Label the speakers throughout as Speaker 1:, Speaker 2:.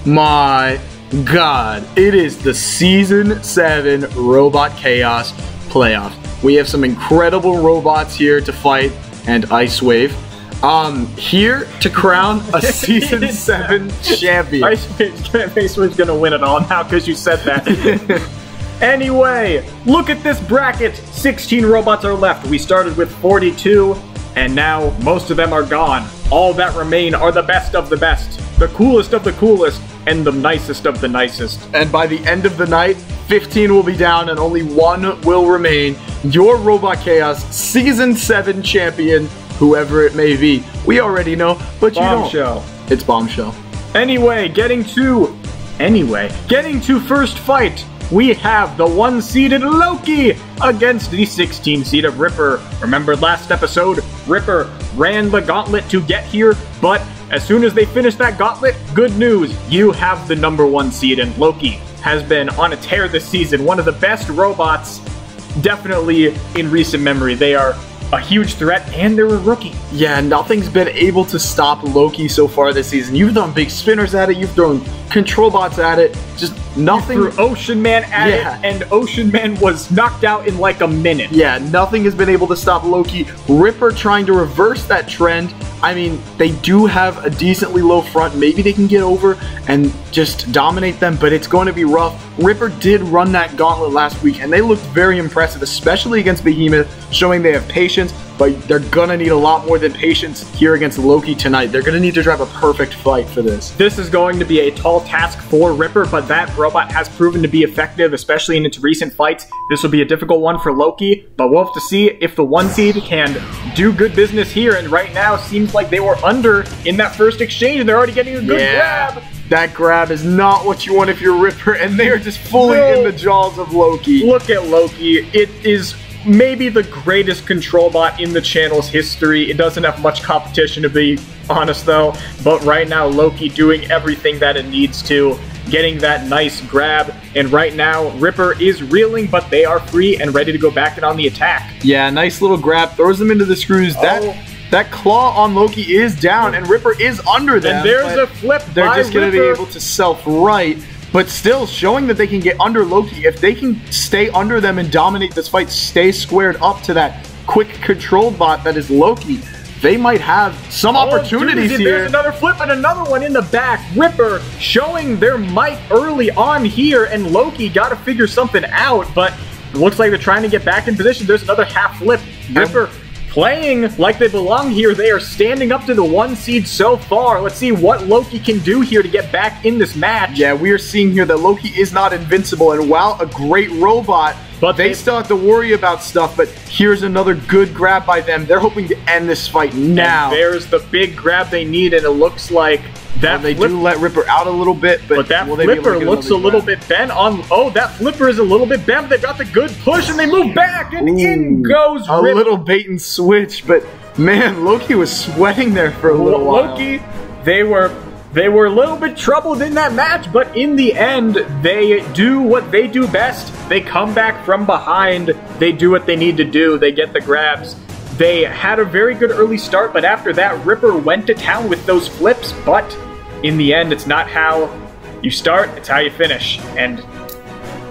Speaker 1: my god. It is the Season 7 Robot Chaos Playoffs. We have some incredible robots here to fight, and Ice Wave. Here to crown a Season 7 champion.
Speaker 2: Ice Wave's gonna win it all now because you said that. Anyway, look at this bracket. 16 robots are left. We started with 42, and now most of them are gone. All that remain are the best of the best, the coolest of the coolest, and the nicest of the nicest.
Speaker 1: And by the end of the night, 15 will be down and only one will remain. Your Robot Chaos Season 7 champion, whoever it may be. We already know, but you don't.
Speaker 2: Bombshell.
Speaker 1: It's Bombshell.
Speaker 2: Anyway, getting to first fight. We have the 1-seeded Loki against the 16-seeded Ripper. Remember last episode, Ripper ran the gauntlet to get here, but as soon as they finish that gauntlet, good news, you have the #1 seed, and Loki has been on a tear this season. One of the best robots, definitely in recent memory. They are a huge threat, and they're a rookie.
Speaker 1: Yeah, nothing's been able to stop Loki so far this season. You've thrown big spinners at it, you've thrown control bots at it, just nothing.
Speaker 2: You threw Ocean Man at it, and Ocean Man was knocked out in like a minute.
Speaker 1: Yeah, nothing has been able to stop Loki. Ripper trying to reverse that trend. I mean, they do have a decently low front. Maybe they can get over and just dominate them, but it's going to be rough. Ripper did run that gauntlet last week, and they looked very impressive, especially against Behemoth, showing they have patience, but they're going to need a lot more than patience here against Loki tonight. They're going to need to drive a perfect fight for this.
Speaker 2: This is going to be a tall task for Ripper, but that robot has proven to be effective, especially in its recent fights. This will be a difficult one for Loki, but we'll have to see if the 1 seed can do good business here, and right now seems like they were under in that first exchange, and they're already getting a good grab.
Speaker 1: That grab is not what you want if you're Ripper, and they are just fully in the jaws of Loki.
Speaker 2: Look at Loki. It is maybe the greatest control bot in the channel's history. It doesn't have much competition, to be honest, though. But right now, Loki doing everything that it needs to, getting that nice grab. And right now, Ripper is reeling, but they are free and ready to go back and on the attack.
Speaker 1: Yeah, nice little grab. Throws them into the screws. That claw on Loki is down, and Ripper is under them.
Speaker 2: And there's a flip.
Speaker 1: They're just going to be able to self-right. But still, showing that they can get under Loki. If they can stay under them and dominate this fight, stay squared up to that quick controlled bot that is Loki, they might have some opportunities here.
Speaker 2: There's another flip and another one in the back. Ripper showing their might early on here, and Loki got to figure something out, but it looks like they're trying to get back in position. There's another half flip. Ripper playing like they belong here. They are standing up to the 1 seed so far. Let's see what Loki can do here to get back in this match.
Speaker 1: Yeah, we are seeing here that Loki is not invincible, and while a great robot, but they still have to worry about stuff. But here's another good grab by them. They're hoping to end this fight now.
Speaker 2: And there's the big grab they need, and it looks like that
Speaker 1: they do let Ripper out a little bit, but
Speaker 2: that flipper looks a little bit bent on. Oh, that flipper is a little bit bent, but they've got the good push, and they move back, and in goes Ripper.
Speaker 1: A little bait and switch, but man, Loki was sweating there for a little while.
Speaker 2: Loki, they were a little bit troubled in that match, but in the end, they do what they do best. They come back from behind. They do what they need to do. They get the grabs. They had a very good early start, but after that, Ripper went to town with those flips, but in the end, it's not how you start, it's how you finish. And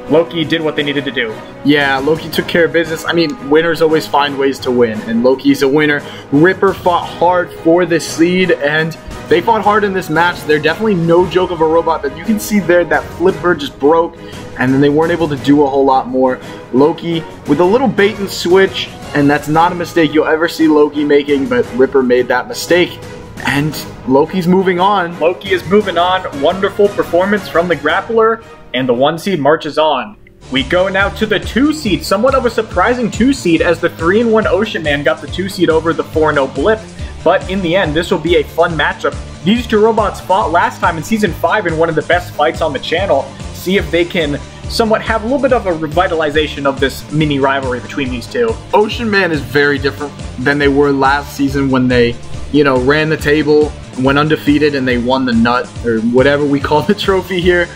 Speaker 2: Loki did what they needed to do.
Speaker 1: Yeah, Loki took care of business. I mean, winners always find ways to win, and Loki's a winner. Ripper fought hard for this seed, and they fought hard in this match. They're definitely no joke of a robot, but you can see there that flipper just broke, and then they weren't able to do a whole lot more. Loki with a little bait and switch, and that's not a mistake you'll ever see Loki making, but Ripper made that mistake. And Loki's moving on.
Speaker 2: Loki is moving on. Wonderful performance from the grappler, and the 1 seed marches on. We go now to the 2 seed. Somewhat of a surprising 2 seed, as the 3-1 Ocean Man got the 2 seed over the 4-0 Blip. But in the end, this will be a fun matchup. These two robots fought last time in Season 5 in one of the best fights on the channel. See if they can somewhat have a little bit of a revitalization of this mini rivalry between these two.
Speaker 1: Ocean Man is very different than they were last season when they, you know, ran the table, went undefeated, and they won the nut, or whatever we call the trophy here.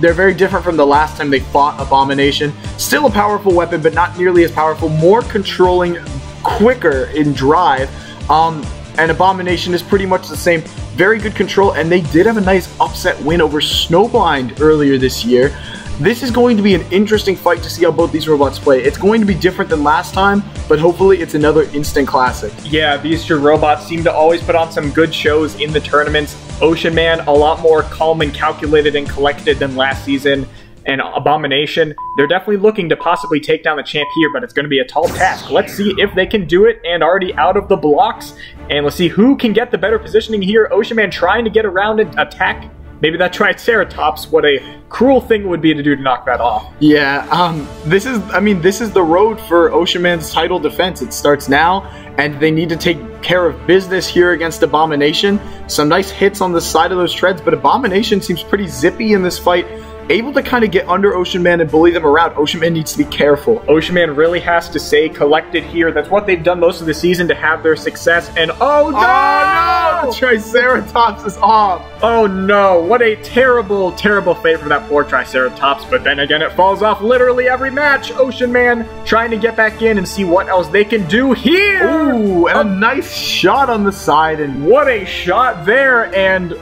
Speaker 1: They're very different from the last time they fought Abomination. Still a powerful weapon, but not nearly as powerful. More controlling, quicker in drive. And Abomination is pretty much the same. very good control, and they did have a nice upset win over Snowblind earlier this year. This is going to be an interesting fight to see how both these robots play. It's going to be different than last time, but hopefully it's another instant classic.
Speaker 2: Yeah, these two robots seem to always put on some good shows in the tournaments. Ocean Man, a lot more calm and calculated and collected than last season. And Abomination, they're definitely looking to possibly take down the champ here, but it's going to be a tall task. Let's see if they can do it, and already out of the blocks. And let's see who can get the better positioning here. Ocean Man trying to get around and attack. Maybe that Triceratops. What a cruel thing it would be to do to knock that off.
Speaker 1: Yeah, this is the road for Ocean Man's title defense. It starts now, and they need to take care of business here against Abomination. Some nice hits on the side of those treads, but Abomination seems pretty zippy in this fight. Able to kind of get under Ocean Man and bully them around. Ocean Man needs to be careful.
Speaker 2: Ocean Man really has to stay collected here. That's what they've done most of the season to have their success. And oh no!
Speaker 1: Oh no! The Triceratops is off.
Speaker 2: Oh no! What a terrible, terrible fate for that poor Triceratops. But then again, it falls off literally every match. Ocean Man trying to get back in and see what else they can do here.
Speaker 1: Ooh, and a nice shot on the side. And
Speaker 2: what a shot there! And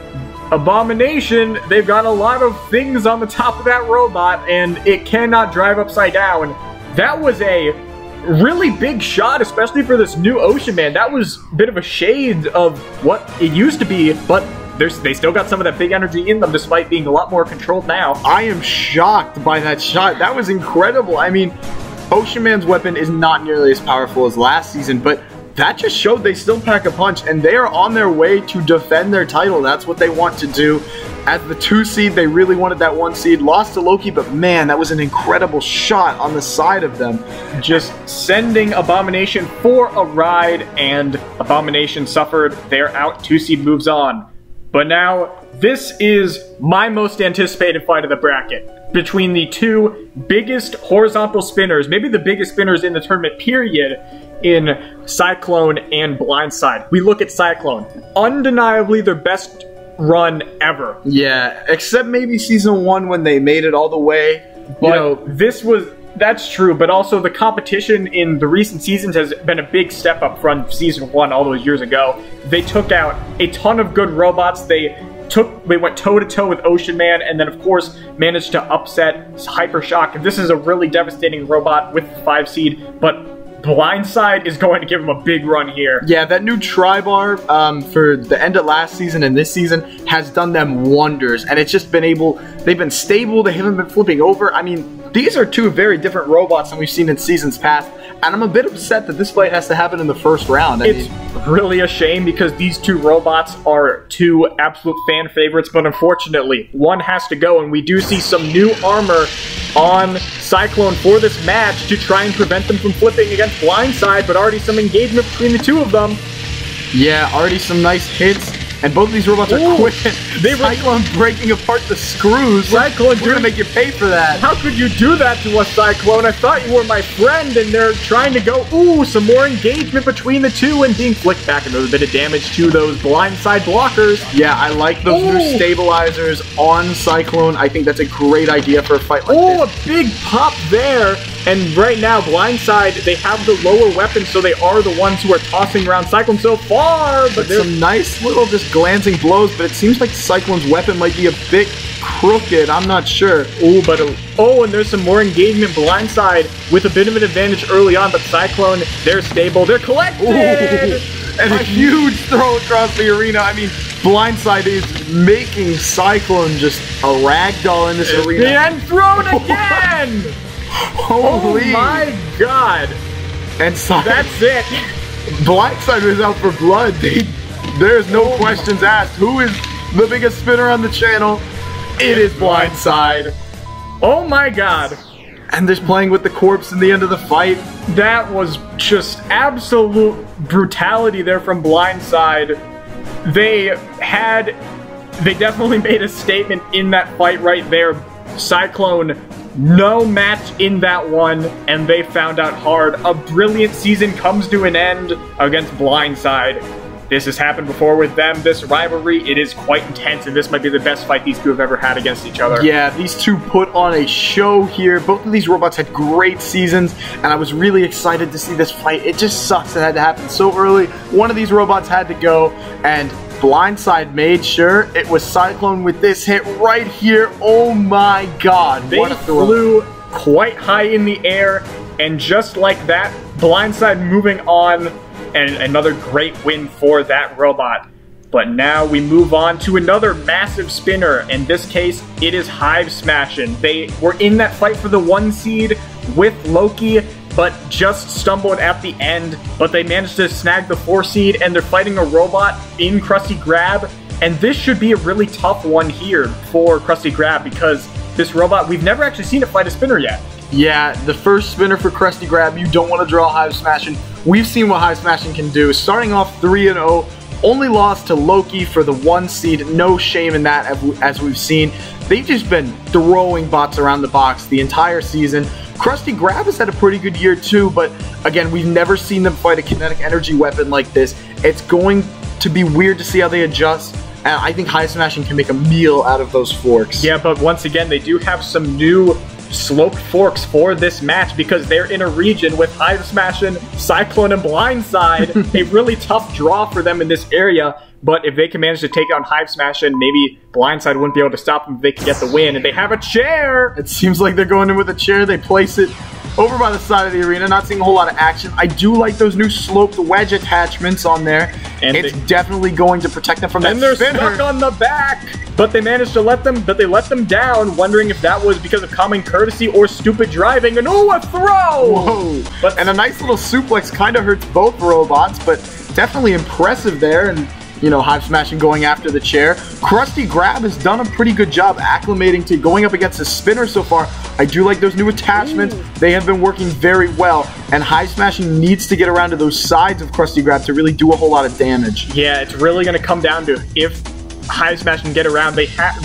Speaker 2: Abomination, they've got a lot of things on the top of that robot, and it cannot drive upside down. That was a really big shot, especially for this new Ocean Man. That was a bit of a shade of what it used to be, but they still got some of that big energy in them, despite being a lot more controlled now.
Speaker 1: I am shocked by that shot. That was incredible. I mean, Ocean Man's weapon is not nearly as powerful as last season, but that just showed they still pack a punch, and they are on their way to defend their title. That's what they want to do. As the 2 seed, they really wanted that 1 seed. Lost to Loki, but man, that was an incredible shot on the side of them.
Speaker 2: Just sending Abomination for a ride, and Abomination suffered. They're out. 2 seed moves on. But now, this is my most anticipated fight of the bracket. Between the two biggest horizontal spinners, maybe the biggest spinners in the tournament period, in Cyclone and Blindside. We look at Cyclone. Undeniably their best run ever.
Speaker 1: Yeah, except maybe Season 1 when they made it all the way.
Speaker 2: But that's true, but also the competition in the recent seasons has been a big step up from Season 1 all those years ago. They took out a ton of good robots. They went toe-to-toe with Ocean Man, and then of course managed to upset Hypershock. This is a really devastating robot with the 5 seed, but Blindside is going to give him a big run here.
Speaker 1: Yeah, that new Tri-Bar for the end of last season and this season has done them wonders, and it's just been they've been stable, they haven't been flipping over. I mean, these are two very different robots than we've seen in seasons past, and I'm a bit upset that this fight has to happen in the first round.
Speaker 2: It's really a shame because these two robots are two absolute fan favorites, but unfortunately, one has to go, and we do see some new armor on Cyclone for this match to try and prevent them from flipping against Blindside, but already some engagement between the two of them.
Speaker 1: Yeah, already some nice hits, and both of these robots are quick. Cyclone breaking apart the screws.
Speaker 2: Cyclone,
Speaker 1: we're gonna make you pay for that.
Speaker 2: How could you do that to us, Cyclone? I thought you were my friend, and they're trying to go, ooh, some more engagement between the two, and being flicked back, and there's a bit of damage to those Blindside blockers.
Speaker 1: Yeah, I like those new stabilizers on Cyclone. I think that's a great idea for a fight like this.
Speaker 2: Oh, a big pop there. And right now, Blindside, they have the lower weapon, so they are the ones who are tossing around Cyclone so far.
Speaker 1: But some nice little just glancing blows, but it seems like Cyclone's weapon might be a bit crooked. I'm not sure.
Speaker 2: Ooh, but and there's some more engagement. Blindside with a bit of an advantage early on, but Cyclone, they're stable. They're collected!
Speaker 1: Ooh, and a huge throw across the arena. I mean, Blindside is making Cyclone just a ragdoll in this arena.
Speaker 2: And thrown again!
Speaker 1: Holy!
Speaker 2: Oh my god!
Speaker 1: And
Speaker 2: that's it.
Speaker 1: Blindside is out for blood. There's no questions asked. Who is the biggest spinner on the channel? It is Blindside.
Speaker 2: Oh my god!
Speaker 1: And they're playing with the corpse in the end of the fight.
Speaker 2: That was just absolute brutality there from Blindside. They definitely made a statement in that fight right there. Cyclone, no match in that one, and they found out hard. A brilliant season comes to an end against Blindside. This has happened before with them. This rivalry, it is quite intense, and this might be the best fight these two have ever had against each other.
Speaker 1: Yeah, these two put on a show here. Both of these robots had great seasons, and I was really excited to see this fight. It just sucks it had to happen so early. One of these robots had to go, and Blindside made sure it was Cyclone with this hit right here. Oh my god.
Speaker 2: They flew quite high in the air, and just like that, Blindside moving on, and another great win for that robot. But now we move on to another massive spinner. In this case, it is Hive Smashing. They were in that fight for the 1 seed with Loki, but just stumbled at the end. But they managed to snag the 4 seed, and they're fighting a robot in Krusty Grab. And this should be a really tough one here for Krusty Grab, because this robot, we've never actually seen it fight a spinner yet.
Speaker 1: Yeah, the first spinner for Krusty Grab, you don't want to draw Hive Smashing. We've seen what Hive Smashing can do. Starting off 3-0, only lost to Loki for the 1 seed. No shame in that, as we've seen. They've just been throwing bots around the box the entire season. Krusty Grab has had a pretty good year too, but again, we've never seen them fight a kinetic energy weapon like this. It's going to be weird to see how they adjust. And I think Hive Smashing can make a meal out of those forks.
Speaker 2: Yeah, but once again, they do have some new sloped forks for this match, because they're in a region with Hive Smashing, Cyclone, and Blindside. A really tough draw for them in this area, but if they can manage to take on Hive Smashing, maybe Blindside wouldn't be able to stop them if they could get the win. And they have a chair!
Speaker 1: It seems like they're going in with a chair. They place it over by the side of the arena, not seeing a whole lot of action. I do like those new sloped wedge attachments on there. And it's definitely going to protect them from that spinner.
Speaker 2: And they're stuck on the back! But they managed to let them down, wondering if that was because of common courtesy or stupid driving. And oh, a throw!
Speaker 1: Whoa! And a nice little suplex kind of hurts both robots, but definitely impressive there. And you know, Hive Smashing going after the chair. Krusty Grab has done a pretty good job acclimating to going up against the spinner so far. I do like those new attachments. They have been working very well, and Hive Smashing needs to get around to those sides of Krusty Grab to really do a whole lot of damage.
Speaker 2: Yeah, it's really going to come down to if Hive Smash can get around.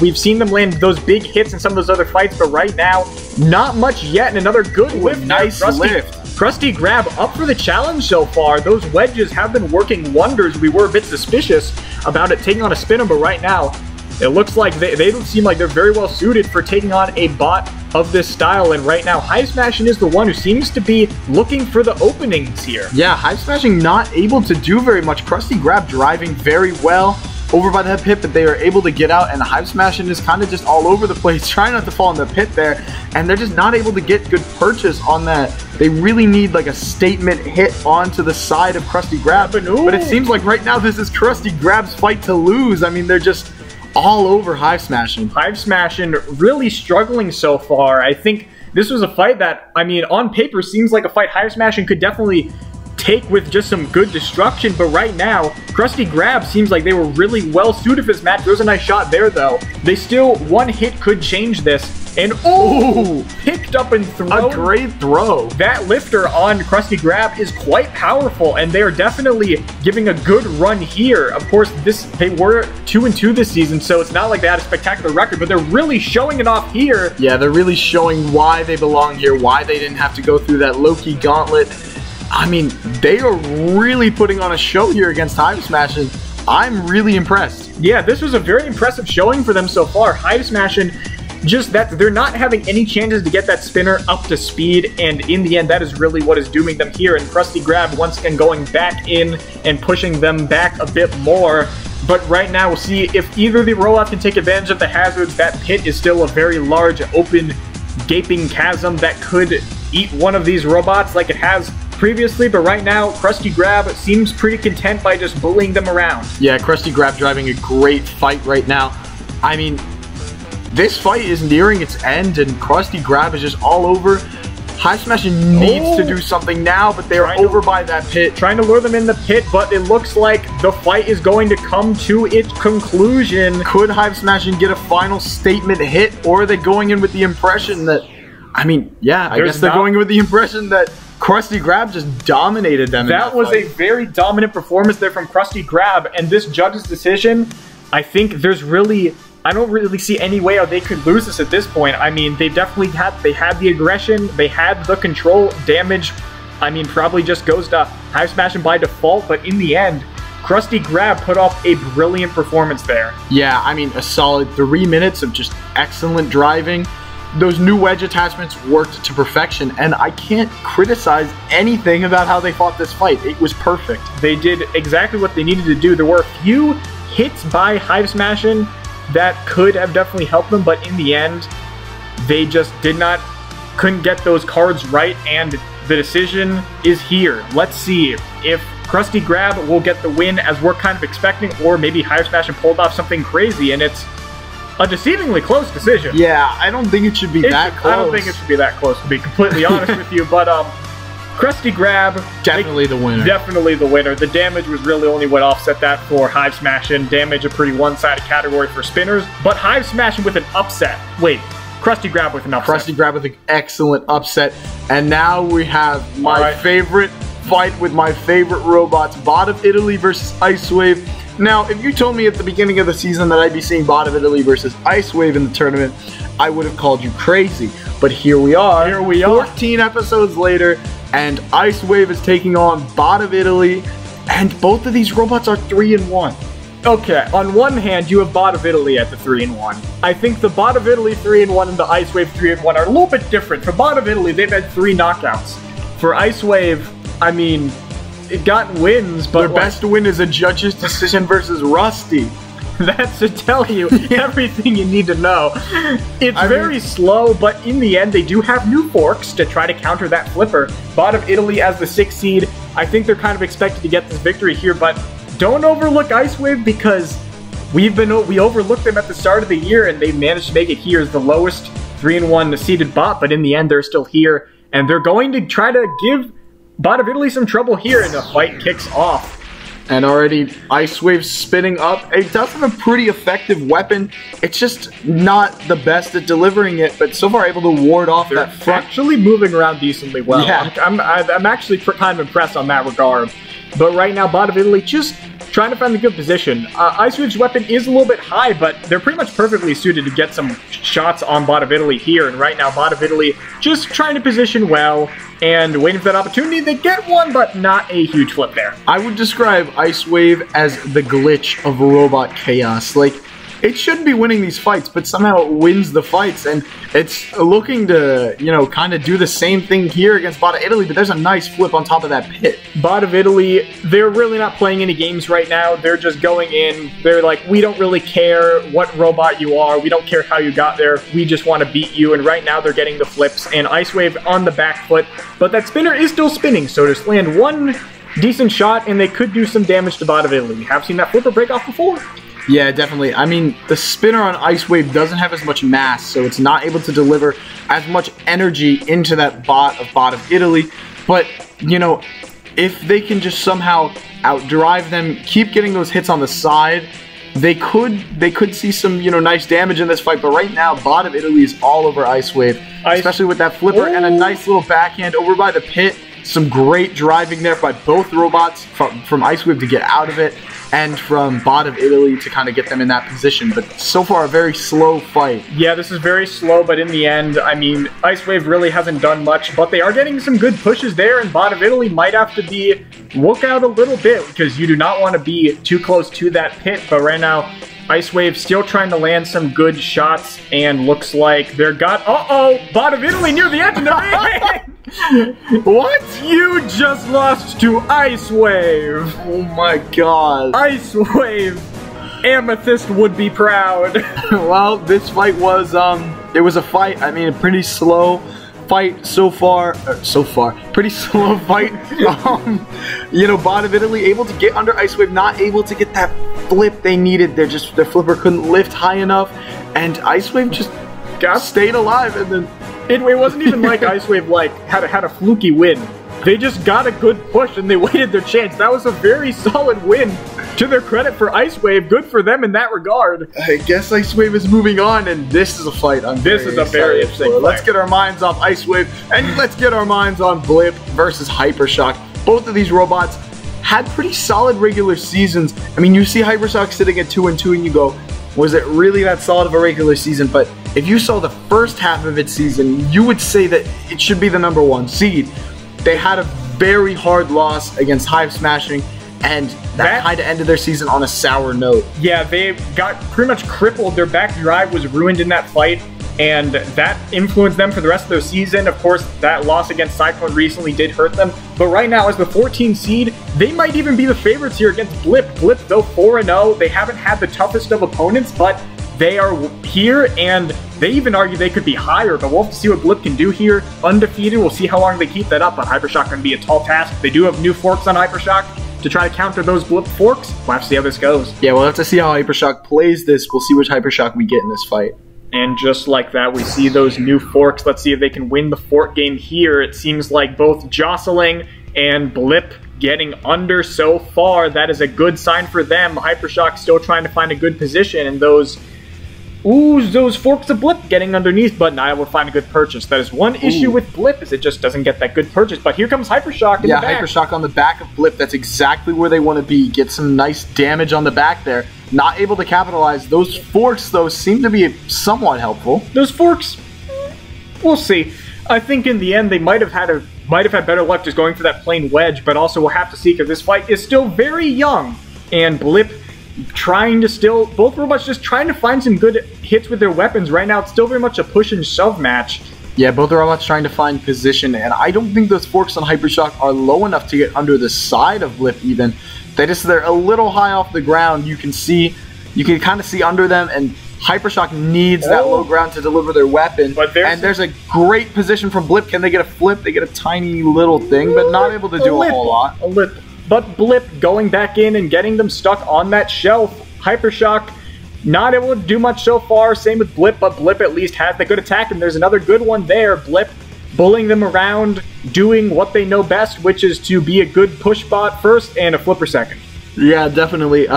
Speaker 2: We've seen them land those big hits in some of those other fights, but right now, not much yet, and another good lift.
Speaker 1: Nice lift.
Speaker 2: Krusty Grab up for the challenge so far. Those wedges have been working wonders. We were a bit suspicious about it taking on a spinner, but right now, it looks like they don't seem like they're very well suited for taking on a bot of this style, and right now, Hive Smashing is the one who seems to be looking for the openings here.
Speaker 1: Yeah, Hive Smashing not able to do very much. Krusty Grab driving very well over by the pit, but they are able to get out, and Hive Smashing is kind of just all over the place, trying not to fall in the pit there, and they're just not able to get good purchase on that. They really need like a statement hit onto the side of Krusty Grab, but it seems like right now this is Krusty Grab's fight to lose. I mean, they're just all over Hive Smashing.
Speaker 2: Hive Smashing really struggling so far. I think this was a fight that, I mean, on paper seems like a fight Hive Smashing could definitely take with just some good destruction, but right now, Krusty Grab seems like they were really well suited for this match. There's a nice shot there, though. They still, one hit could change this, and picked up and thrown.
Speaker 1: A great throw.
Speaker 2: That lifter on Krusty Grab is quite powerful, and they are definitely giving a good run here. Of course, they were 2-2 this season, so it's not like they had a spectacular record, but they're really showing it off here.
Speaker 1: Yeah, they're really showing why they belong here, why they didn't have to go through that Loki gauntlet. I mean, they are really putting on a show here against Hive Smashing. I'm really impressed.
Speaker 2: Yeah, this was a very impressive showing for them so far. Hive Smashing, just that they're not having any chances to get that spinner up to speed, and in the end, that is really what is dooming them here. And Krusty Grab once again going back in and pushing them back a bit more. But right now, we'll see if either the robot can take advantage of the hazards. That pit is still a very large, open, gaping chasm that could eat one of these robots like it has previously, but right now, Krusty Grab seems pretty content by just bullying them around.
Speaker 1: Yeah, Krusty Grab driving a great fight right now. I mean, this fight is nearing its end, and Krusty Grab is just all over. Hive Smashing needs to do something now, but they're over by that pit.
Speaker 2: Trying to lure them in the pit, but it looks like the fight is going to come to its conclusion.
Speaker 1: Could Hive Smashing get a final statement hit, or are they going in with the impression that, I mean, yeah, I guess they're going with the impression that Krusty Grab just dominated them.
Speaker 2: That was a very dominant performance there from Krusty Grab, and this judge's decision, I think I don't really see any way how they could lose this at this point. I mean, they definitely had the aggression, they had the control. Damage, I mean, probably just goes to Hive Smashing by default, but in the end, Krusty Grab put off a brilliant performance there.
Speaker 1: Yeah, I mean, a solid 3 minutes of just excellent driving. Those new wedge attachments worked to perfection, and I can't criticize anything about how they fought this fight. It was perfect.
Speaker 2: They did exactly what they needed to do. There were a few hits by Hive Smashing that could have definitely helped them, but in the end, they just couldn't get those cards right, and the decision is here. Let's see if Krusty Grab will get the win as we're kind of expecting, or maybe Hive Smashing pulled off something crazy, and it's a deceivingly close decision.
Speaker 1: Yeah, I don't think it should be that close.
Speaker 2: I don't think it should be that close, to be completely honest with you, but Krusty Grab...
Speaker 1: Definitely the winner.
Speaker 2: Definitely the winner. The damage was really only what offset that for Hive Smashing. Damage, a pretty one-sided category for spinners, but Hive Smashing with an upset. Wait, Krusty Grab with an upset.
Speaker 1: Krusty Grab with an excellent upset. And now we have my favorite fight with my favorite robots, Bot of Italy versus Ice Wave. Now, if you told me at the beginning of the season that I'd be seeing Bot of Italy versus Ice Wave in the tournament, I would have called you crazy. But here we are.
Speaker 2: Here we are.
Speaker 1: 14 episodes later, and Ice Wave is taking on Bot of Italy, and both of these robots are 3-1.
Speaker 2: Okay, on one hand, you have Bot of Italy at the 3-1. I think the Bot of Italy 3-1 and the Ice Wave 3-1 are a little bit different. For Bot of Italy, they've had 3 knockouts. For Ice Wave, I mean, it got wins, but...
Speaker 1: Their best win is a judge's decision versus Rusty.
Speaker 2: That should tell you everything you need to know. It's very slow, but in the end, they do have new forks to try to counter that flipper. Bot of Italy as the 6th seed, I think they're kind of expected to get this victory here, but don't overlook Ice Wave because we overlooked them at the start of the year, and they managed to make it here as the lowest 3-1 seeded bot, but in the end, they're still here, and they're going to try to give Bot of Italy some trouble here, and the fight kicks off.
Speaker 1: And already Ice Wave spinning up. It does have a pretty effective weapon. It's just not the best at delivering it, but so far able to ward off that front.
Speaker 2: Actually moving around decently well.
Speaker 1: Yeah.
Speaker 2: I'm actually kind of impressed on that regard. But right now, Bot of Italy just trying to find a good position. Ice Wave's weapon is a little bit high, but they're pretty much perfectly suited to get some shots on Bot of Italy here. And right now, Bot of Italy just trying to position well and waiting for that opportunity. They get one, but not a huge flip there.
Speaker 1: I would describe Ice Wave as the glitch of robot chaos. Like, it shouldn't be winning these fights, but somehow it wins the fights, and it's looking to, you know, kind of do the same thing here against Bot of Italy, but there's a nice flip on top of that pit.
Speaker 2: Bot of Italy, they're really not playing any games right now. They're just going in. They're like, we don't really care what robot you are. We don't care how you got there. We just want to beat you, and right now they're getting the flips, and Ice Wave on the back foot, but that spinner is still spinning, so just land one decent shot, and they could do some damage to Bot of Italy. We have seen that flipper break off before.
Speaker 1: Yeah, definitely. I mean, the spinner on Ice Wave doesn't have as much mass, so it's not able to deliver as much energy into that Bot of Italy. But, you know, if they can just somehow outdrive them, keep getting those hits on the side, they could see some, you know, nice damage in this fight. But right now, Bot of Italy is all over Ice Wave, especially with that flipper and a nice little backhand over by the pit. Some great driving there by both robots from Ice Wave to get out of it, and from Bot of Italy to kind of get them in that position. But so far, a very slow fight.
Speaker 2: Yeah, this is very slow, but in the end, I mean, Ice Wave really hasn't done much, but they are getting some good pushes there, and Bot of Italy might have to look out a little bit, because you do not want to be too close to that pit, but right now, Ice Wave still trying to land some good shots, and looks like they're Bot of Italy near the edge of the ring! What? You just lost to Ice Wave!
Speaker 1: Oh my god.
Speaker 2: Ice Wave! Amethyst would be proud.
Speaker 1: Well, this fight was, it was a fight, I mean, a pretty slow fight so far. Pretty slow fight. You know, Bot of Italy able to get under Ice Wave, not able to get that flip they needed. Their flipper couldn't lift high enough, and Ice Wave just stayed alive, and then
Speaker 2: it wasn't even like Ice Wave had a fluky win. They just got a good push and they waited their chance. That was a very solid win. To their credit for Ice Wave, good for them in that regard.
Speaker 1: I guess Ice Wave is moving on, and this is a fight
Speaker 2: This is a very interesting fight.
Speaker 1: Let's get our minds off Ice Wave, and let's get our minds on Blip versus Hypershock. Both of these robots had pretty solid regular seasons. I mean, you see Hypershock sitting at 2-2, and you go, was it really that solid of a regular season? But if you saw the first half of its season, you would say that it should be the #1 seed. They had a very hard loss against Hive Smashing, and that kind of ended their season on a sour note.
Speaker 2: Yeah, they got pretty much crippled. Their back drive was ruined in that fight. and that influenced them for the rest of their season. Of course, that loss against Cyclone recently did hurt them, but right now, as the 14 seed, they might even be the favorites here against Blip. Blip, though 4-0, they haven't had the toughest of opponents, but they are here, and they even argue they could be higher, but we'll have to see what Blip can do here. Undefeated, we'll see how long they keep that up, but Hypershock going to be a tall task. They do have new forks on Hypershock to try to counter those Blip forks. We'll have to see how this goes.
Speaker 1: Yeah, we'll have to see how Hypershock plays this. We'll see which Hypershock we get in this fight.
Speaker 2: And just like that, we see those new forks. Let's see if they can win the fork game here. It seems like both Jostling and Blip getting under so far. That is a good sign for them. Hypershock still trying to find a good position, and those forks of Blip getting underneath, but not able to find a good purchase. That is one issue with Blip, is it just doesn't get that good purchase. But here comes Hypershock in the back.
Speaker 1: Yeah, Hypershock on the back of Blip. That's exactly where they want to be. Get some nice damage on the back there. Not able to capitalize. Those forks, though, seem to be somewhat helpful.
Speaker 2: Those forks, we'll see. I think in the end they might have had better luck just going for that plain wedge, but also we'll have to see, because this fight is still very young, and Blip trying to both robots just trying to find some good hits with their weapons. Right now, it's still very much a push and shove match.
Speaker 1: Yeah, both robots trying to find position, and I don't think those forks on Hypershock are low enough to get under the side of Blip even. They're a little high off the ground. You can kind of see under them, and Hypershock needs that low ground to deliver their weapon. But there's a great position from Blip. Can they get a flip? They get a tiny little thing, but not able to do a whole lot.
Speaker 2: But Blip going back in and getting them stuck on that shelf. Hypershock not able to do much so far. Same with Blip, but Blip at least has the good attack, and there's another good one there. Blip bullying them around, doing what they know best, which is to be a good push bot first and a flipper second.
Speaker 1: Yeah, definitely.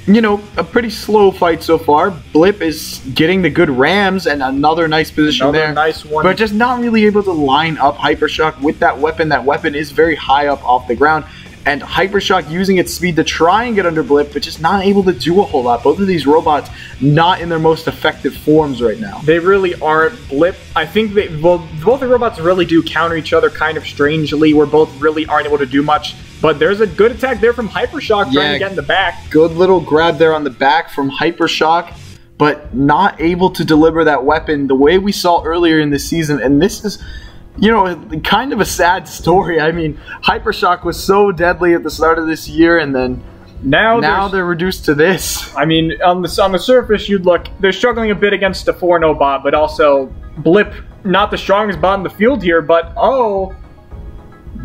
Speaker 1: You know, a pretty slow fight so far. Blip is getting the good rams and another nice position there.
Speaker 2: Nice one.
Speaker 1: But just not really able to line up Hypershock with that weapon. That weapon is very high up off the ground. And Hypershock using its speed to try and get under Blip, but just not able to do a whole lot. Both of these robots not in their most effective forms right now.
Speaker 2: They really aren't. Blip, I think both the robots really do counter each other kind of strangely, where both really aren't able to do much. But there's a good attack there from Hypershock trying to get in the back.
Speaker 1: Good little grab there on the back from Hypershock, but not able to deliver that weapon the way we saw earlier in the season. And this is, you know, kind of a sad story. I mean, Hypershock was so deadly at the start of this year, and then now they're reduced to this.
Speaker 2: I mean, on the surface, you'd look, they're struggling a bit against a 4-0 bot, but also Blip, not the strongest bot in the field here, but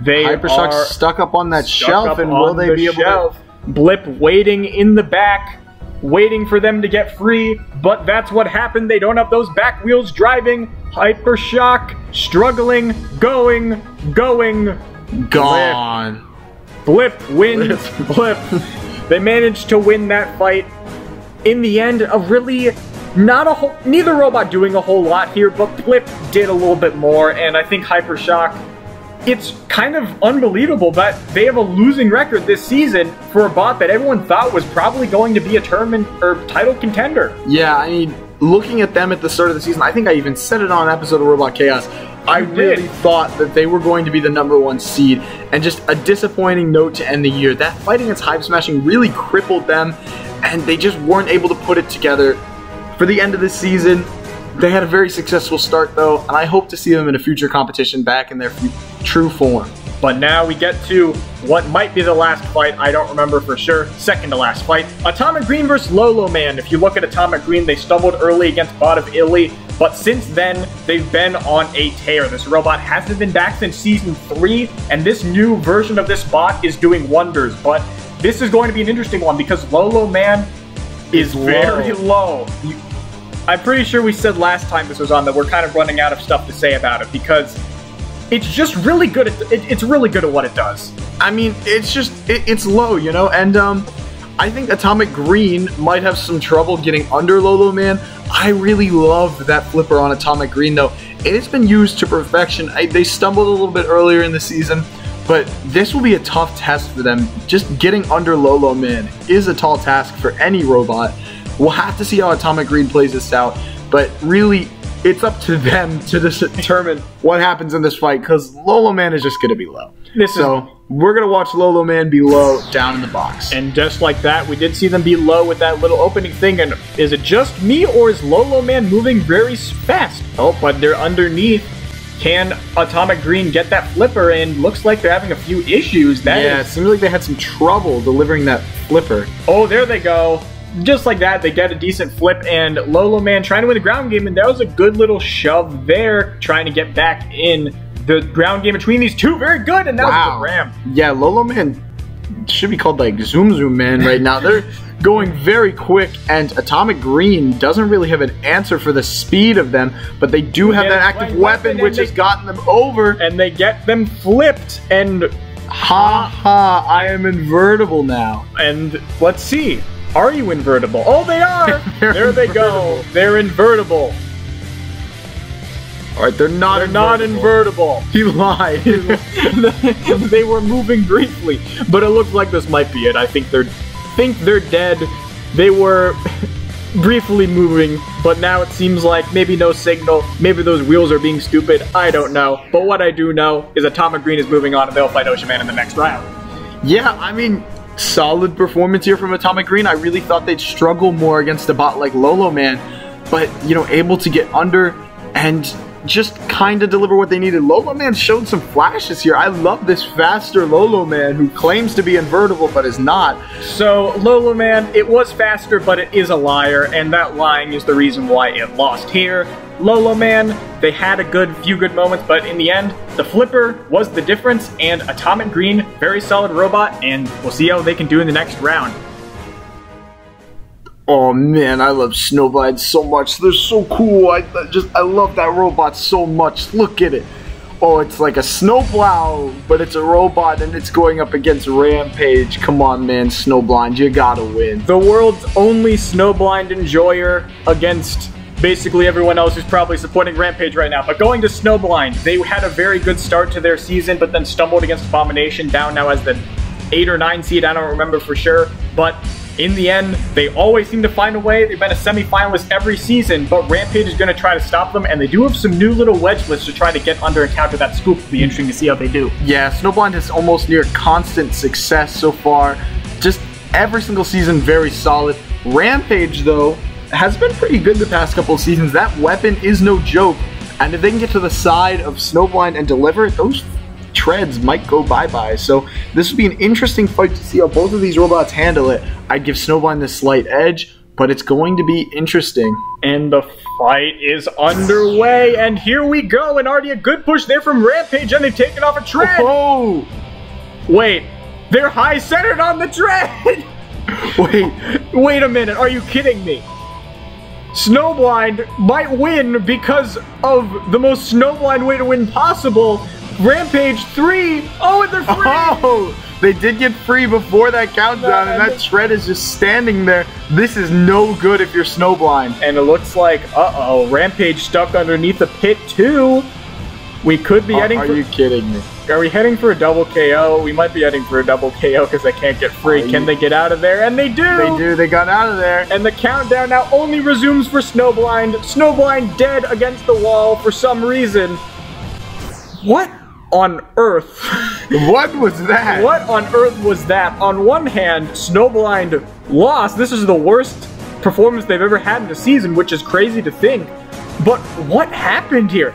Speaker 1: Hypershock's stuck up on that shelf, and will they be able to...
Speaker 2: Blip waiting in the back, waiting for them to get free, but that's what happened. They don't have those back wheels driving. Hypershock struggling, going,
Speaker 1: gone.
Speaker 2: Blip wins. Blip. They managed to win that fight. In the end, neither robot doing a whole lot here, but Blip did a little bit more, and I think Hypershock, it's kind of unbelievable that they have a losing record this season for a bot that everyone thought was probably going to be a tournament or title contender.
Speaker 1: Yeah, I mean, looking at them at the start of the season, I think I even said it on an episode of Robot Chaos. I really thought that they were going to be the #1 seed, and just a disappointing note to end the year. That fight against Hype Smashing really crippled them, and they just weren't able to put it together for the end of the season. They had a very successful start, though, and I hope to see them in a future competition back in their true form.
Speaker 2: But now we get to what might be the last fight. I don't remember for sure. Second to last fight. Atomic Green versus Lolo Man. If you look at Atomic Green, they stumbled early against Bot of Illy, but since then, they've been on a tear. This robot hasn't been back since Season 3, and this new version of this bot is doing wonders. But this is going to be an interesting one, because Lolo Man is very low. I'm pretty sure we said last time this was on that we're kind of running out of stuff to say about it, because it's just really good at it's really good at what it does.
Speaker 1: I mean, it's low, you know, and I think Atomic Green might have some trouble getting under Lolo Man. I really love that flipper on Atomic Green, though. It has been used to perfection. They stumbled a little bit earlier in the season, but this will be a tough test for them. Just getting under Lolo Man is a tall task for any robot. We'll have to see how Atomic Green plays this out, but really, it's up to them to determine what happens in this fight, because Lolo Man is just going to be low. We're going to watch Lolo Man be low down in the box.
Speaker 2: And just like that, we did see them be low with that little opening thing. And is it just me, or is Lolo Man moving very fast? Oh, but they're underneath. Can Atomic Green get that flipper in? Looks like they're having a few issues.
Speaker 1: It seems like they had some trouble delivering that flipper.
Speaker 2: Oh, there they go. Just like that, they get a decent flip, and Lolo Man trying to win the ground game, and that was a good little shove there, trying to get back in the ground game between these two. Very good, and that was a good ram.
Speaker 1: Yeah, Lolo Man should be called like Zoom Zoom Man right now. They're going very quick, and Atomic Green doesn't really have an answer for the speed of them, but they do have that active weapon which has gotten them over.
Speaker 2: And they get them flipped, and
Speaker 1: I am invertible now.
Speaker 2: And let's see. Are you invertible? Oh, they are! There they go. They're invertible.
Speaker 1: Alright, they're not
Speaker 2: invertible.
Speaker 1: He lied.
Speaker 2: They were moving briefly, but it looks like this might be it. I think they're dead. They were briefly moving, but now it seems like maybe no signal. Maybe those wheels are being stupid. I don't know. But what I do know is Atomic Green is moving on, and they'll fight Ocean Man in the next round.
Speaker 1: Yeah, I mean, solid performance here from Atomic Green. I really thought they'd struggle more against a bot like Lolo Man, but, you know, able to get under and just kind of deliver what they needed. Lolo Man showed some flashes here. I love this faster Lolo Man who claims to be invertible but is not.
Speaker 2: So, Lolo Man, it was faster, but it is a liar, and that lying is the reason why it lost here. Lolo Man, they had a few good moments, but in the end, the flipper was the difference, and Atomic Green, very solid robot, and we'll see how they can do in the next round.
Speaker 1: Oh man, I love Snowblind so much. They're so cool. I love that robot so much. Look at it. Oh, it's like a snowplow, but it's a robot and it's going up against Rampage. Come on, man, Snowblind, you gotta win.
Speaker 2: The world's only Snowblind enjoyer against basically everyone else who's probably supporting Rampage right now. But going to Snowblind, they had a very good start to their season, but then stumbled against Abomination, down now as the 8 or 9 seed. I don't remember for sure, but in the end, they always seem to find a way. They've been a semi-finalist every season, but Rampage is going to try to stop them, and they do have some new little wedgelets to try to get under and counter that scoop. It'll be interesting to see how they do.
Speaker 1: Yeah, Snowblind has almost near constant success so far. Just every single season, very solid. Rampage, though, has been pretty good the past couple of seasons. That weapon is no joke, and if they can get to the side of Snowblind and deliver it, those treads might go bye-bye. So this would be an interesting fight to see how both of these robots handle it. I'd give Snowblind the slight edge, but it's going to be interesting.
Speaker 2: And the fight is underway, and here we go, and already a good push there from Rampage, and they've taken off a tread.
Speaker 1: Oh!
Speaker 2: Wait, they're high-centered on the tread! Wait a minute, are you kidding me? Snowblind might win because of the most Snowblind way to win possible. Rampage 3! Oh, and they're free!
Speaker 1: Oh! They did get free before that countdown, and that tread is just standing there. This is no good if you're Snowblind.
Speaker 2: And it looks like, uh-oh, Rampage stuck underneath the pit too. We could be heading for...
Speaker 1: Are you kidding me?
Speaker 2: Are we heading for a double KO? We might be heading for a double KO because they can't get free. Can they get out of there? And they do!
Speaker 1: They do. They got out of there.
Speaker 2: And the countdown now only resumes for Snowblind. Snowblind dead against the wall for some reason. What on earth?
Speaker 1: What was that?
Speaker 2: What on earth was that? On one hand, Snowblind lost. This is the worst performance they've ever had in the season, which is crazy to think. But what happened here?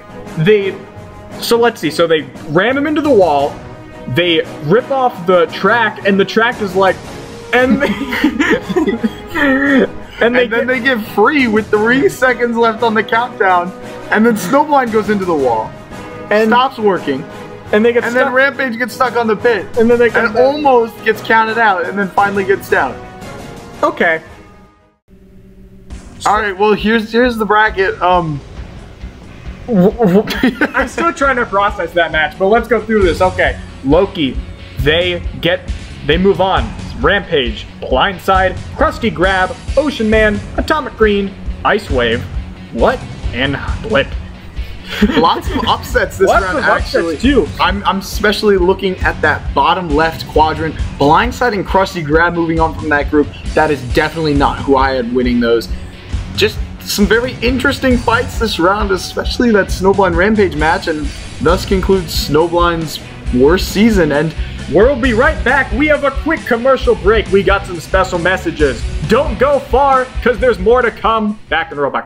Speaker 2: So let's see. So they ram him into the wall. They rip off the track, and the track is like, and then
Speaker 1: they get free with 3 seconds left on the countdown, and then Snowblind goes into the wall and stops working.
Speaker 2: And they get
Speaker 1: stuck.
Speaker 2: Then
Speaker 1: Then Rampage gets stuck on the pit.
Speaker 2: And then they come back.
Speaker 1: Almost gets counted out, and then finally gets down.
Speaker 2: Okay.
Speaker 1: Alright, well here's the bracket.
Speaker 2: I'm still trying to process that match, but let's go through this. Okay. Loki, they move on. Rampage, Blindside, Krusty Grab, Ocean Man, Atomic Green, Ice Wave, what? And Blip.
Speaker 1: Lots of upsets this round, actually.
Speaker 2: Too.
Speaker 1: I'm especially looking at that bottom left quadrant. Blindside and Krusty Grab moving on from that group. That is definitely not who I had winning those. Just some very interesting fights this round, especially that Snowblind Rampage match, and thus concludes Snowblind's worst season. And
Speaker 2: we'll be right back. We have a quick commercial break. We got some special messages. Don't go far, because there's more to come. Back in the robot.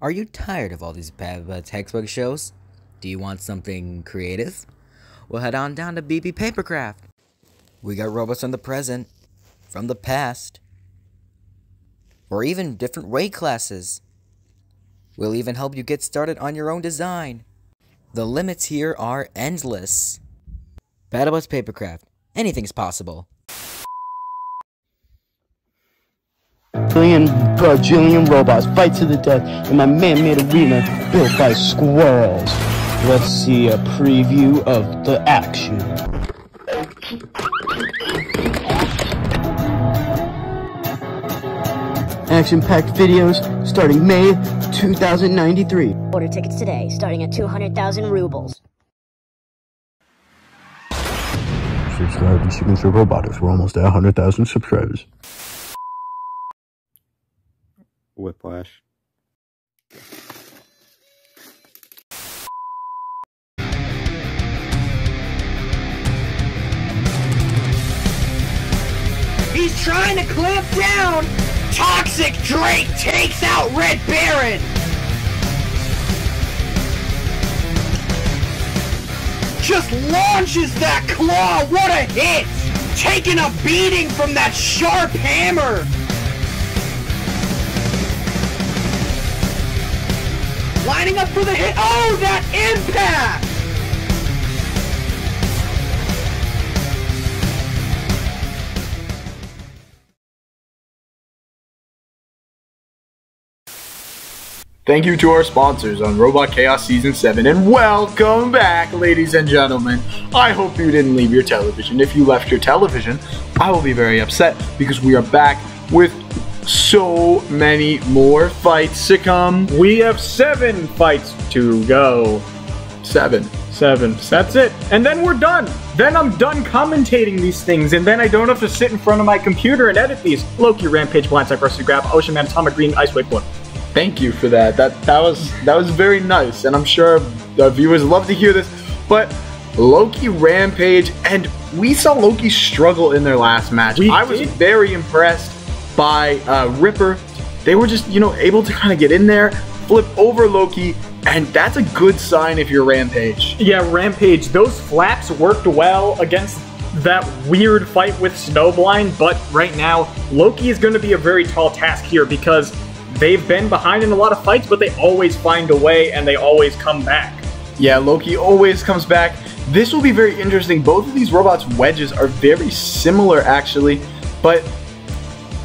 Speaker 3: Are you tired of all these bad textbook shows? Do you want something creative? Well, head on down to BB Papercraft. We got robots from the present, from the past, or even different weight classes. We'll even help you get started on your own design. The limits here are endless. BattleBots Papercraft. Anything's possible.
Speaker 4: Bajillion robots fight to the death in my man-made arena built by squirrels. Let's see a preview of the action. Action-packed videos starting May 2093.
Speaker 5: Order tickets today, starting at 200,000 rubles.
Speaker 4: Subscribe to Signature Robotics. We're almost at 100,000 subscribers.
Speaker 6: Whiplash.
Speaker 7: He's trying to clamp down! Toxic Drake takes out Red Baron! Just launches that claw! What a hit! Taking a beating from that sharp hammer! Lining up for the hit. Oh, that impact!
Speaker 1: thank you to our sponsors on Robot Chaos Season 7, and welcome back, ladies and gentlemen. I hope you didn't leave your television. If you left your television, I will be very upset because we are back with so many more fights to come.
Speaker 2: We have 7 fights to go.
Speaker 1: 7.
Speaker 2: That's it. And then we're done. Then I'm done commentating these things, and then I don't have to sit in front of my computer and edit these. Loki, Rampage, Blindside, Rusty Grab, Ocean Man, Atomic Green, Ice Wave Blue.
Speaker 1: Thank you for that. That was very nice, and I'm sure the viewers love to hear this. But Loki, Rampage, and we saw Loki struggle in their last match. I was very impressed by Ripper. They were just, able to kind of get in there, flip over Loki, and that's a good sign if you're Rampage.
Speaker 2: Yeah, Rampage, those flaps worked well against that weird fight with Snowblind, but right now, Loki is going to be a very tall task here because they've been behind in a lot of fights, but they always find a way and they always come back. Yeah,
Speaker 1: Loki always comes back. This will be very interesting. Both of these robots' wedges are very similar, actually, but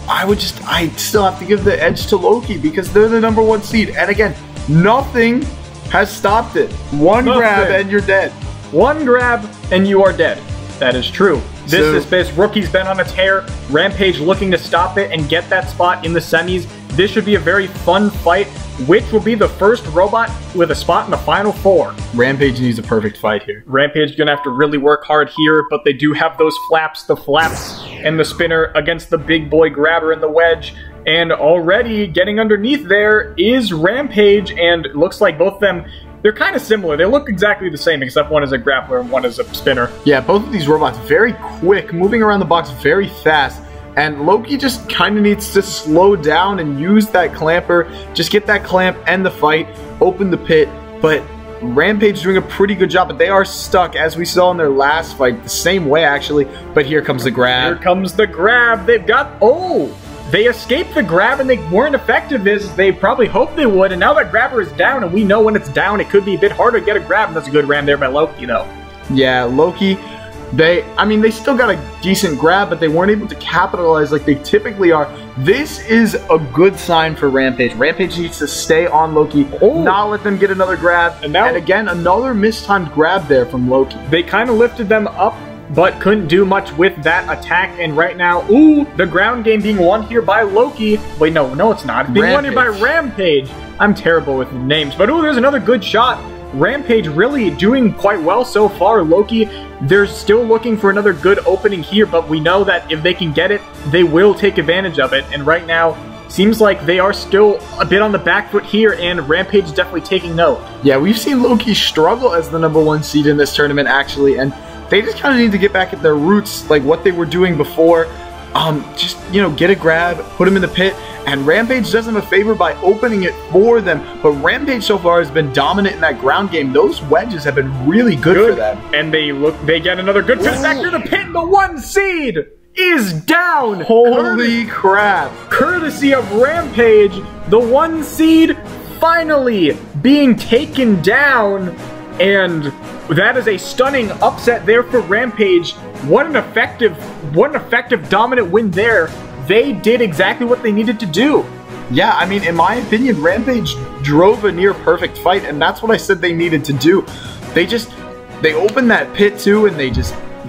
Speaker 1: I still have to give the edge to Loki because they're the #1 seed. And again, nothing has stopped it. One grab and you're dead.
Speaker 2: One grab and you are dead. That is true. This rookie's been on a tear. Rampage looking to stop it and get that spot in the semis. This should be a very fun fight. Which will be the first robot with a spot in the Final Four?
Speaker 1: Rampage needs a perfect fight here.
Speaker 2: Rampage gonna have to really work hard here, but they do have those flaps, the flaps and the spinner against the big boy grabber and the wedge. And already getting underneath there is Rampage, and it looks like both of them, they're kind of similar. They look exactly the same, except one is a grappler and one is a spinner.
Speaker 1: Yeah, both of these robots very quick, moving around the box very fast. And Loki just kind of needs to slow down and use that clamper. Just get that clamp, end the fight, open the pit. But Rampage doing a pretty good job, but they are stuck, as we saw in their last fight, the same way actually. But here comes the grab.
Speaker 2: Here comes the grab. They've got, they escaped the grab and they weren't effective as they probably hoped they would. And now that grabber is down, and we know when it's down, it could be a bit harder to get a grab. And that's a good ram there by Loki, though.
Speaker 1: Yeah, Loki. They still got a decent grab, but they weren't able to capitalize like they typically are. This is a good sign for Rampage. Rampage needs to stay on Loki, not let them get another grab. And again, another mistimed grab there from Loki.
Speaker 2: They kind of lifted them up, but couldn't do much with that attack. And right now, the ground game being won here by Loki. Wait, no, it's not. It's being won here by Rampage. I'm terrible with names, but there's another good shot. Rampage really doing quite well so far. Loki, they're still looking for another good opening here, but we know that if they can get it, they will take advantage of it. And right now, seems like they are still a bit on the back foot here, and Rampage is definitely taking note.
Speaker 1: Yeah, we've seen Loki struggle as the #1 seed in this tournament, actually, and they just kind of need to get back at their roots, like what they were doing before. Just, get a grab, put them in the pit, and Rampage does them a favor by opening it for them. But Rampage so far has been dominant in that ground game. Those wedges have been really good for them.
Speaker 2: And they get another good fit back to the pit, and the 1 seed is down!
Speaker 1: Holy crap.
Speaker 2: Courtesy of Rampage, the 1 seed finally being taken down. And that is a stunning upset there for Rampage. What an effective dominant win there. They did exactly what they needed to do.
Speaker 1: Yeah, I mean, in my opinion, Rampage drove a near perfect fight, and that's what I said they needed to do. They opened that pit too, and they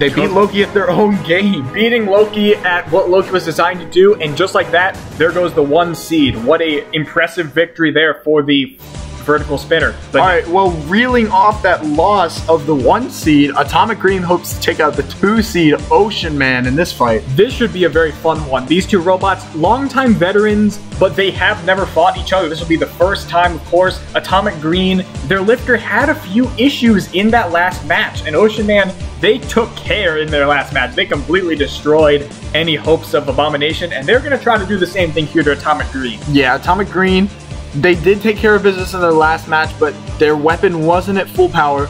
Speaker 1: beat Loki at their own game.
Speaker 2: Beating Loki at what Loki was designed to do, and just like that, there goes the 1 seed. What a impressive victory there for the vertical spinner.
Speaker 1: Alright, well, reeling off that loss of the 1 seed, Atomic Green hopes to take out the 2 seed Ocean Man in this fight.
Speaker 2: This should be a very fun one. These two robots, longtime veterans, but they have never fought each other. This will be the first time, of course. Atomic Green, their lifter had a few issues in that last match, and Ocean Man, they took care in their last match. They completely destroyed any hopes of Abomination, and they're going to try to do the same thing here to Atomic Green.
Speaker 1: Yeah, Atomic Green, they did take care of business in their last match, but their weapon wasn't at full power.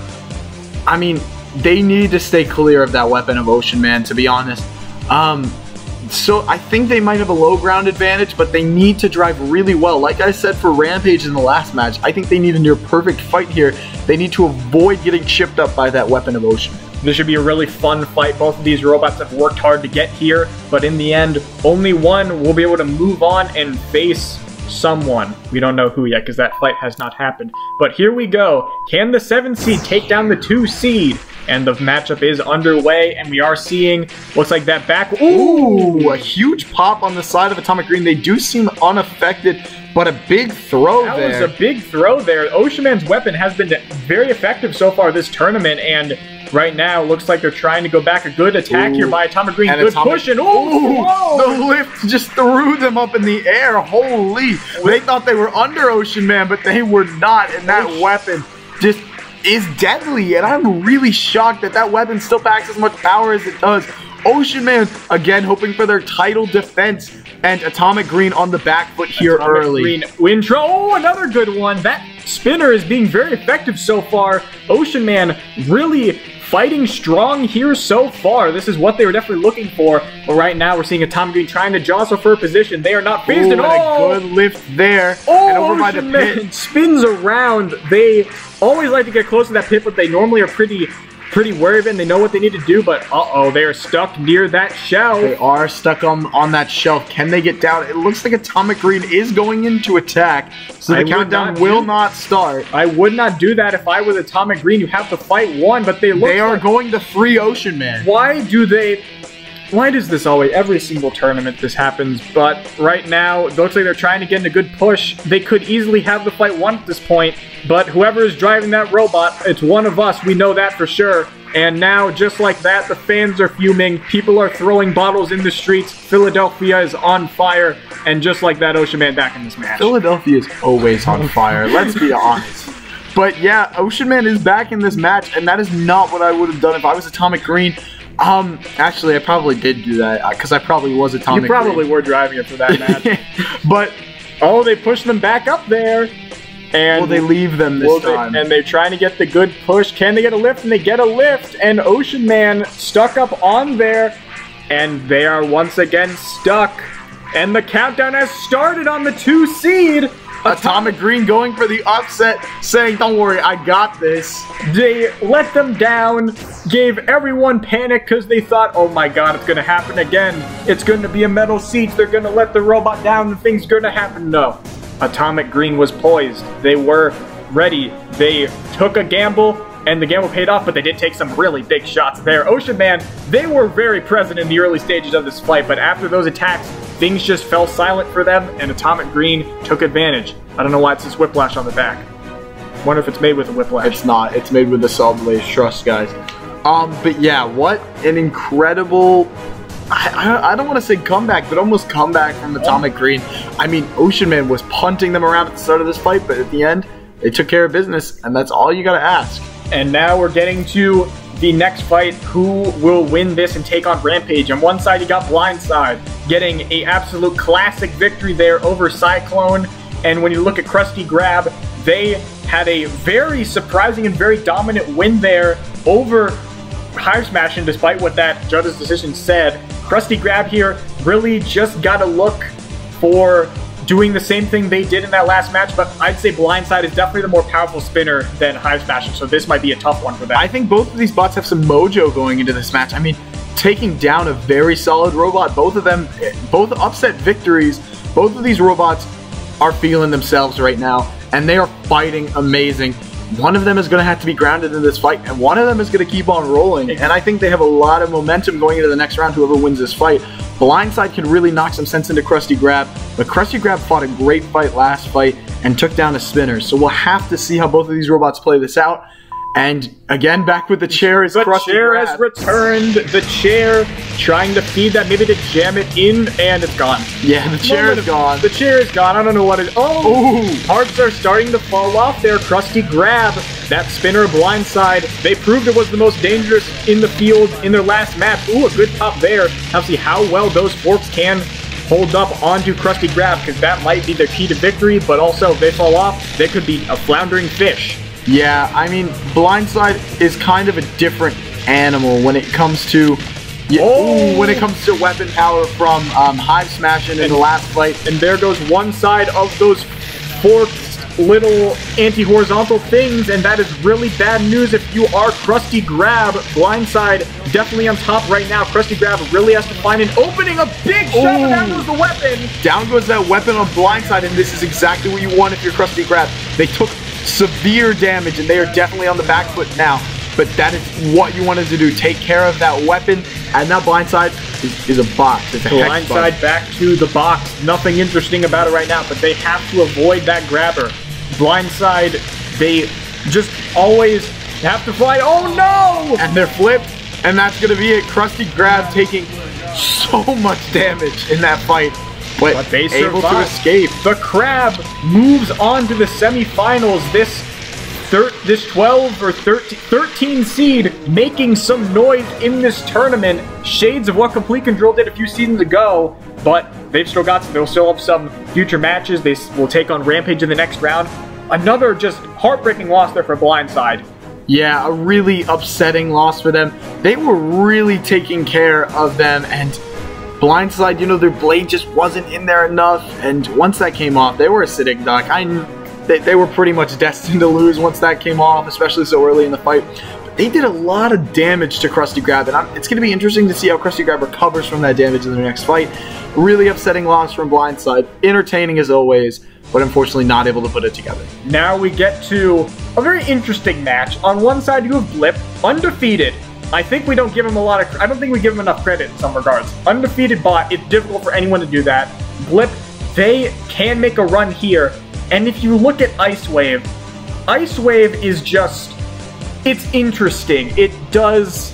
Speaker 1: I mean, they need to stay clear of that weapon of Ocean Man, to be honest. So I think they might have a low ground advantage, but they need to drive really well. Like I said for Rampage in the last match, I think they need a near perfect fight here. They need to avoid getting chipped up by that weapon of Ocean Man.
Speaker 2: This should be a really fun fight. Both of these robots have worked hard to get here, but in the end, only one will be able to move on and face someone. We don't know who yet because that fight has not happened. But here we go. Can the 7 seed take down the 2 seed? And the matchup is underway, and we are seeing, looks like that back.
Speaker 1: Ooh, a huge pop on the side of Atomic Green. They do seem unaffected, but a big throw there.
Speaker 2: That was a big throw there. Ocean Man's weapon has been very effective so far this tournament, and right now, looks like they're trying to go back. A good attack here by Atomic Green. Good push, and
Speaker 1: the lift just threw them up in the air. Holy. They thought they were under Ocean Man, but they were not, and that weapon just is deadly, and I'm really shocked that that weapon still packs as much power as it does. Ocean Man, again, hoping for their title defense, and Atomic Green on the back foot here early.
Speaker 2: Green intro. Oh, another good one. That spinner is being very effective so far. Ocean Man really fighting strong here so far. This is what they were definitely looking for. But right now, we're seeing Atomic Green trying to jostle for a position. They are not phased at all.
Speaker 1: A good lift there.
Speaker 2: Oh,
Speaker 1: and over by the
Speaker 2: Ocean
Speaker 1: pit.
Speaker 2: Man spins around. They always like to get close to that pit, but they normally are pretty wary of it, and they know what they need to do, but uh-oh, they're stuck near that shelf.
Speaker 1: They are stuck on that shelf. Can they get down? It looks like Atomic Green is going into attack, so the countdown will not start.
Speaker 2: I would not do that if I was Atomic Green. You have to fight one, but they
Speaker 1: are going to free Ocean Man.
Speaker 2: Why does this always, every single tournament this happens, but right now, it looks like they're trying to get in a good push. They could easily have the fight won at this point, but whoever is driving that robot, it's one of us, we know that for sure. And now, just like that, the fans are fuming, people are throwing bottles in the streets, Philadelphia is on fire, and just like that, Ocean Man back in this match.
Speaker 1: Philadelphia is always on fire, let's be honest. But yeah, Ocean Man is back in this match, and that is not what I would have done if I was Atomic Green. Actually, I probably did do that, because I probably was Atomic Green.
Speaker 2: You probably were driving it for that match.
Speaker 1: But,
Speaker 2: oh, they pushed them back up there. And
Speaker 1: will they leave them this time?
Speaker 2: And they're trying to get the good push. Can they get a lift? And they get a lift. And Ocean Man stuck up on there. And they are once again stuck. And the countdown has started on the 2 seed.
Speaker 1: Atomic Green going for the upset, saying, don't worry, I got this.
Speaker 2: They let them down, gave everyone panic because they thought, oh my god, it's going to happen again. It's going to be a metal seat. They're going to let the robot down and things are going to happen. No. Atomic Green was poised. They were ready. They took a gamble, and the gamble paid off, but they did take some really big shots there. Ocean Man, they were very present in the early stages of this fight, but after those attacks, things just fell silent for them, and Atomic Green took advantage. I don't know why it says Whiplash on the back. Wonder if it's made with a Whiplash.
Speaker 1: It's not. It's made with a Saw Blaze. Trust, guys. But yeah, what an incredible... I don't want to say comeback, but almost comeback from Atomic Green. I mean, Ocean Man was punting them around at the start of this fight, but at the end, they took care of business, and that's all you got to ask.
Speaker 2: And now we're getting to the next fight. Who will win this and take on Rampage? On one side, you got Blindside, getting an absolute classic victory there over Cyclone. And when you look at Krusty Grab, they had a very surprising and very dominant win there over Hive Smash, and despite what that judge's decision said, Krusty Grab here really just got to look for doing the same thing they did in that last match, but I'd say Blindside is definitely the more powerful spinner than Hive Smash, so this might be a tough one for them.
Speaker 1: I think both of these bots have some mojo going into this match. I mean, taking down a very solid robot, both of them, both upset victories, both of these robots are feeling themselves right now, and they are fighting amazing. One of them is going to have to be grounded in this fight, and one of them is going to keep on rolling. And I think they have a lot of momentum going into the next round, whoever wins this fight. Blindside can really knock some sense into Krusty Grab, but Krusty Grab fought a great fight last fight and took down a spinner. So we'll have to see how both of these robots play this out. And again, back with the chair is Krusty Grab.
Speaker 2: The chair has returned. The chair trying to feed that, maybe to jam it in, and it's gone.
Speaker 1: Yeah, the chair is gone.
Speaker 2: The chair is gone. I don't know what it is. Oh! Ooh. Hearts are starting to fall off there. Krusty Grab, that spinner Blindside. They proved it was the most dangerous in the field in their last match. Ooh, a good pop there. Now see how well those forks can hold up onto Krusty Grab, because that might be the key to victory, but also if they fall off, they could be a floundering fish.
Speaker 1: Yeah, I mean, Blindside is kind of a different animal when it comes to when it comes to weapon power from Hive Smashing in the last fight.
Speaker 2: And there goes one side of those forked little anti-horizontal things, and that is really bad news if you are Krusty Grab. Blindside definitely on top right now. Krusty Grab really has to find an opening, a big shot, and down goes the weapon.
Speaker 1: Down goes that weapon on Blindside, and this is exactly what you want if you're Krusty Grab. They took severe damage, and they are definitely on the back foot now. But that is what you wanted to do. Take care of that weapon, and that Blindside is a box. It's a
Speaker 2: Blindside back to the box. Nothing interesting about it right now, but they have to avoid that grabber. Blindside, they just always have to fight. Oh no!
Speaker 1: And they're flipped, and that's going to be it. Krusty Grab taking so much damage in that fight. But
Speaker 2: they
Speaker 1: able to escape.
Speaker 2: The Crab moves on to the semifinals. This this 12 or 13 seed making some noise in this tournament. Shades of what Complete Control did a few seasons ago, but they'll still have some future matches. They will take on Rampage in the next round. Another just heartbreaking loss there for Blindside.
Speaker 1: Yeah, a really upsetting loss for them. They were really taking care of them, and Blindside, you know, their blade just wasn't in there enough, and once that came off, they were a sitting duck. They were pretty much destined to lose once that came off, especially so early in the fight. But they did a lot of damage to Krusty Krab, and it's going to be interesting to see how Krusty Krab recovers from that damage in their next fight. Really upsetting loss from Blindside. Entertaining as always, but unfortunately not able to put it together.
Speaker 2: Now we get to a very interesting match. On one side, you have Blip, undefeated. I think we don't give him I don't think we give him enough credit in some regards. Undefeated bot, it's difficult for anyone to do that. Blip, they can make a run here. And if you look at Ice Wave is just, it's interesting. It does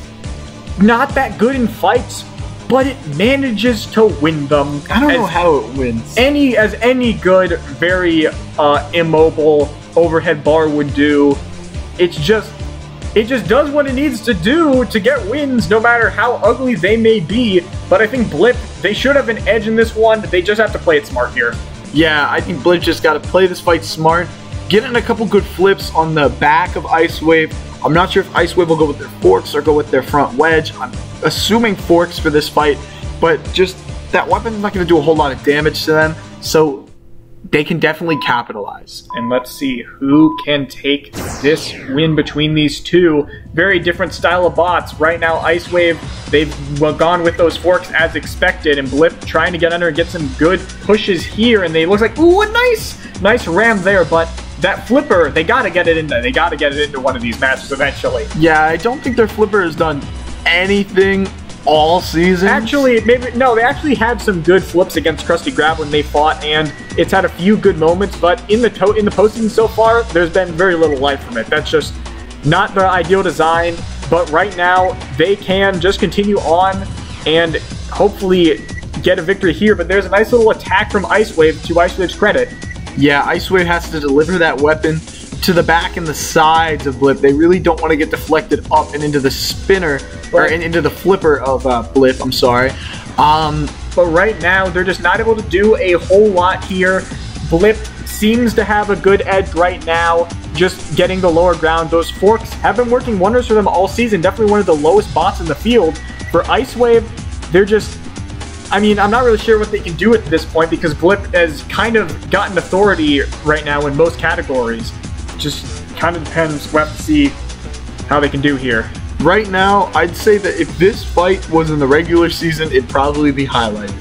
Speaker 2: not that good in fights, but it manages to win them.
Speaker 1: I don't know how it wins.
Speaker 2: As any good, very immobile overhead bar would do. It just does what it needs to do to get wins, no matter how ugly they may be. But I think Blip, they should have an edge in this one. They just have to play it smart here.
Speaker 1: Yeah, I think Blip just got to play this fight smart, get in a couple good flips on the back of Ice Wave. I'm not sure if Ice Wave will go with their forks or go with their front wedge. I'm assuming forks for this fight, but just that weapon's not going to do a whole lot of damage to them, so they can definitely capitalize.
Speaker 2: And let's see who can take this win between these two. Very different style of bots. Right now, Ice Wave, they've gone with those forks as expected, and Blip trying to get under and get some good pushes here, and they look like, ooh, a nice ram there, but that flipper, they gotta get it in there. They gotta get it into one of these matches eventually.
Speaker 1: Yeah, I don't think their flipper has done anything all season.
Speaker 2: Actually, no, they actually had some good flips against Krusty Krab when they fought, and it's had a few good moments, but in the postseason so far, there's been very little life from it. That's just not the ideal design, but right now, they can just continue on and hopefully get a victory here, but there's a nice little attack from Ice Wave, to Ice Wave's credit.
Speaker 1: Yeah, Ice Wave has to deliver that weapon to the back and the sides of Blip. They really don't want to get deflected up and into the spinner, or into the flipper of Blip, I'm sorry.
Speaker 2: But right now, they're just not able to do a whole lot here. Blip seems to have a good edge right now, just getting the lower ground. Those forks have been working wonders for them all season. Definitely one of the lowest bots in the field. For Ice Wave, they're just, I mean, I'm not really sure what they can do at this point, because Blip has kind of gotten authority right now in most categories. Just kind of depends. We'll have to see how they can do here.
Speaker 1: Right now, I'd say that if this fight was in the regular season, it'd probably be highlighted.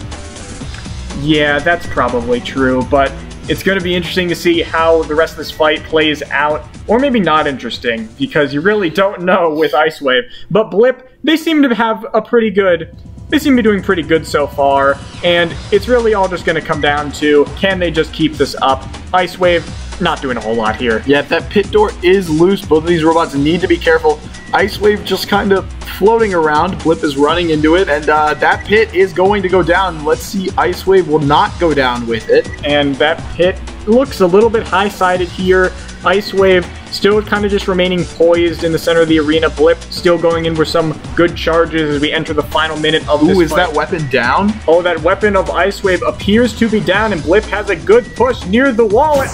Speaker 2: Yeah, that's probably true, but it's going to be interesting to see how the rest of this fight plays out, or maybe not interesting, because you really don't know with Ice Wave. But Blip, they seem to have a pretty good, they seem to be doing pretty good so far, and it's really all just going to come down to, can they just keep this up? Ice Wave, not doing a whole lot here.
Speaker 1: Yeah, that pit door is loose. Both of these robots need to be careful. Ice Wave just kind of floating around. Blip is running into it, and that pit is going to go down. Let's see, Ice Wave will not go down with it.
Speaker 2: And that pit looks a little bit high-sided here. Ice Wave still kind of just remaining poised in the center of the arena. Blip still going in with some good charges as we enter the final minute of this fight.
Speaker 1: Ooh, is that weapon down?
Speaker 2: Oh, that weapon of Ice Wave appears to be down, and Blip has a good push near the wall.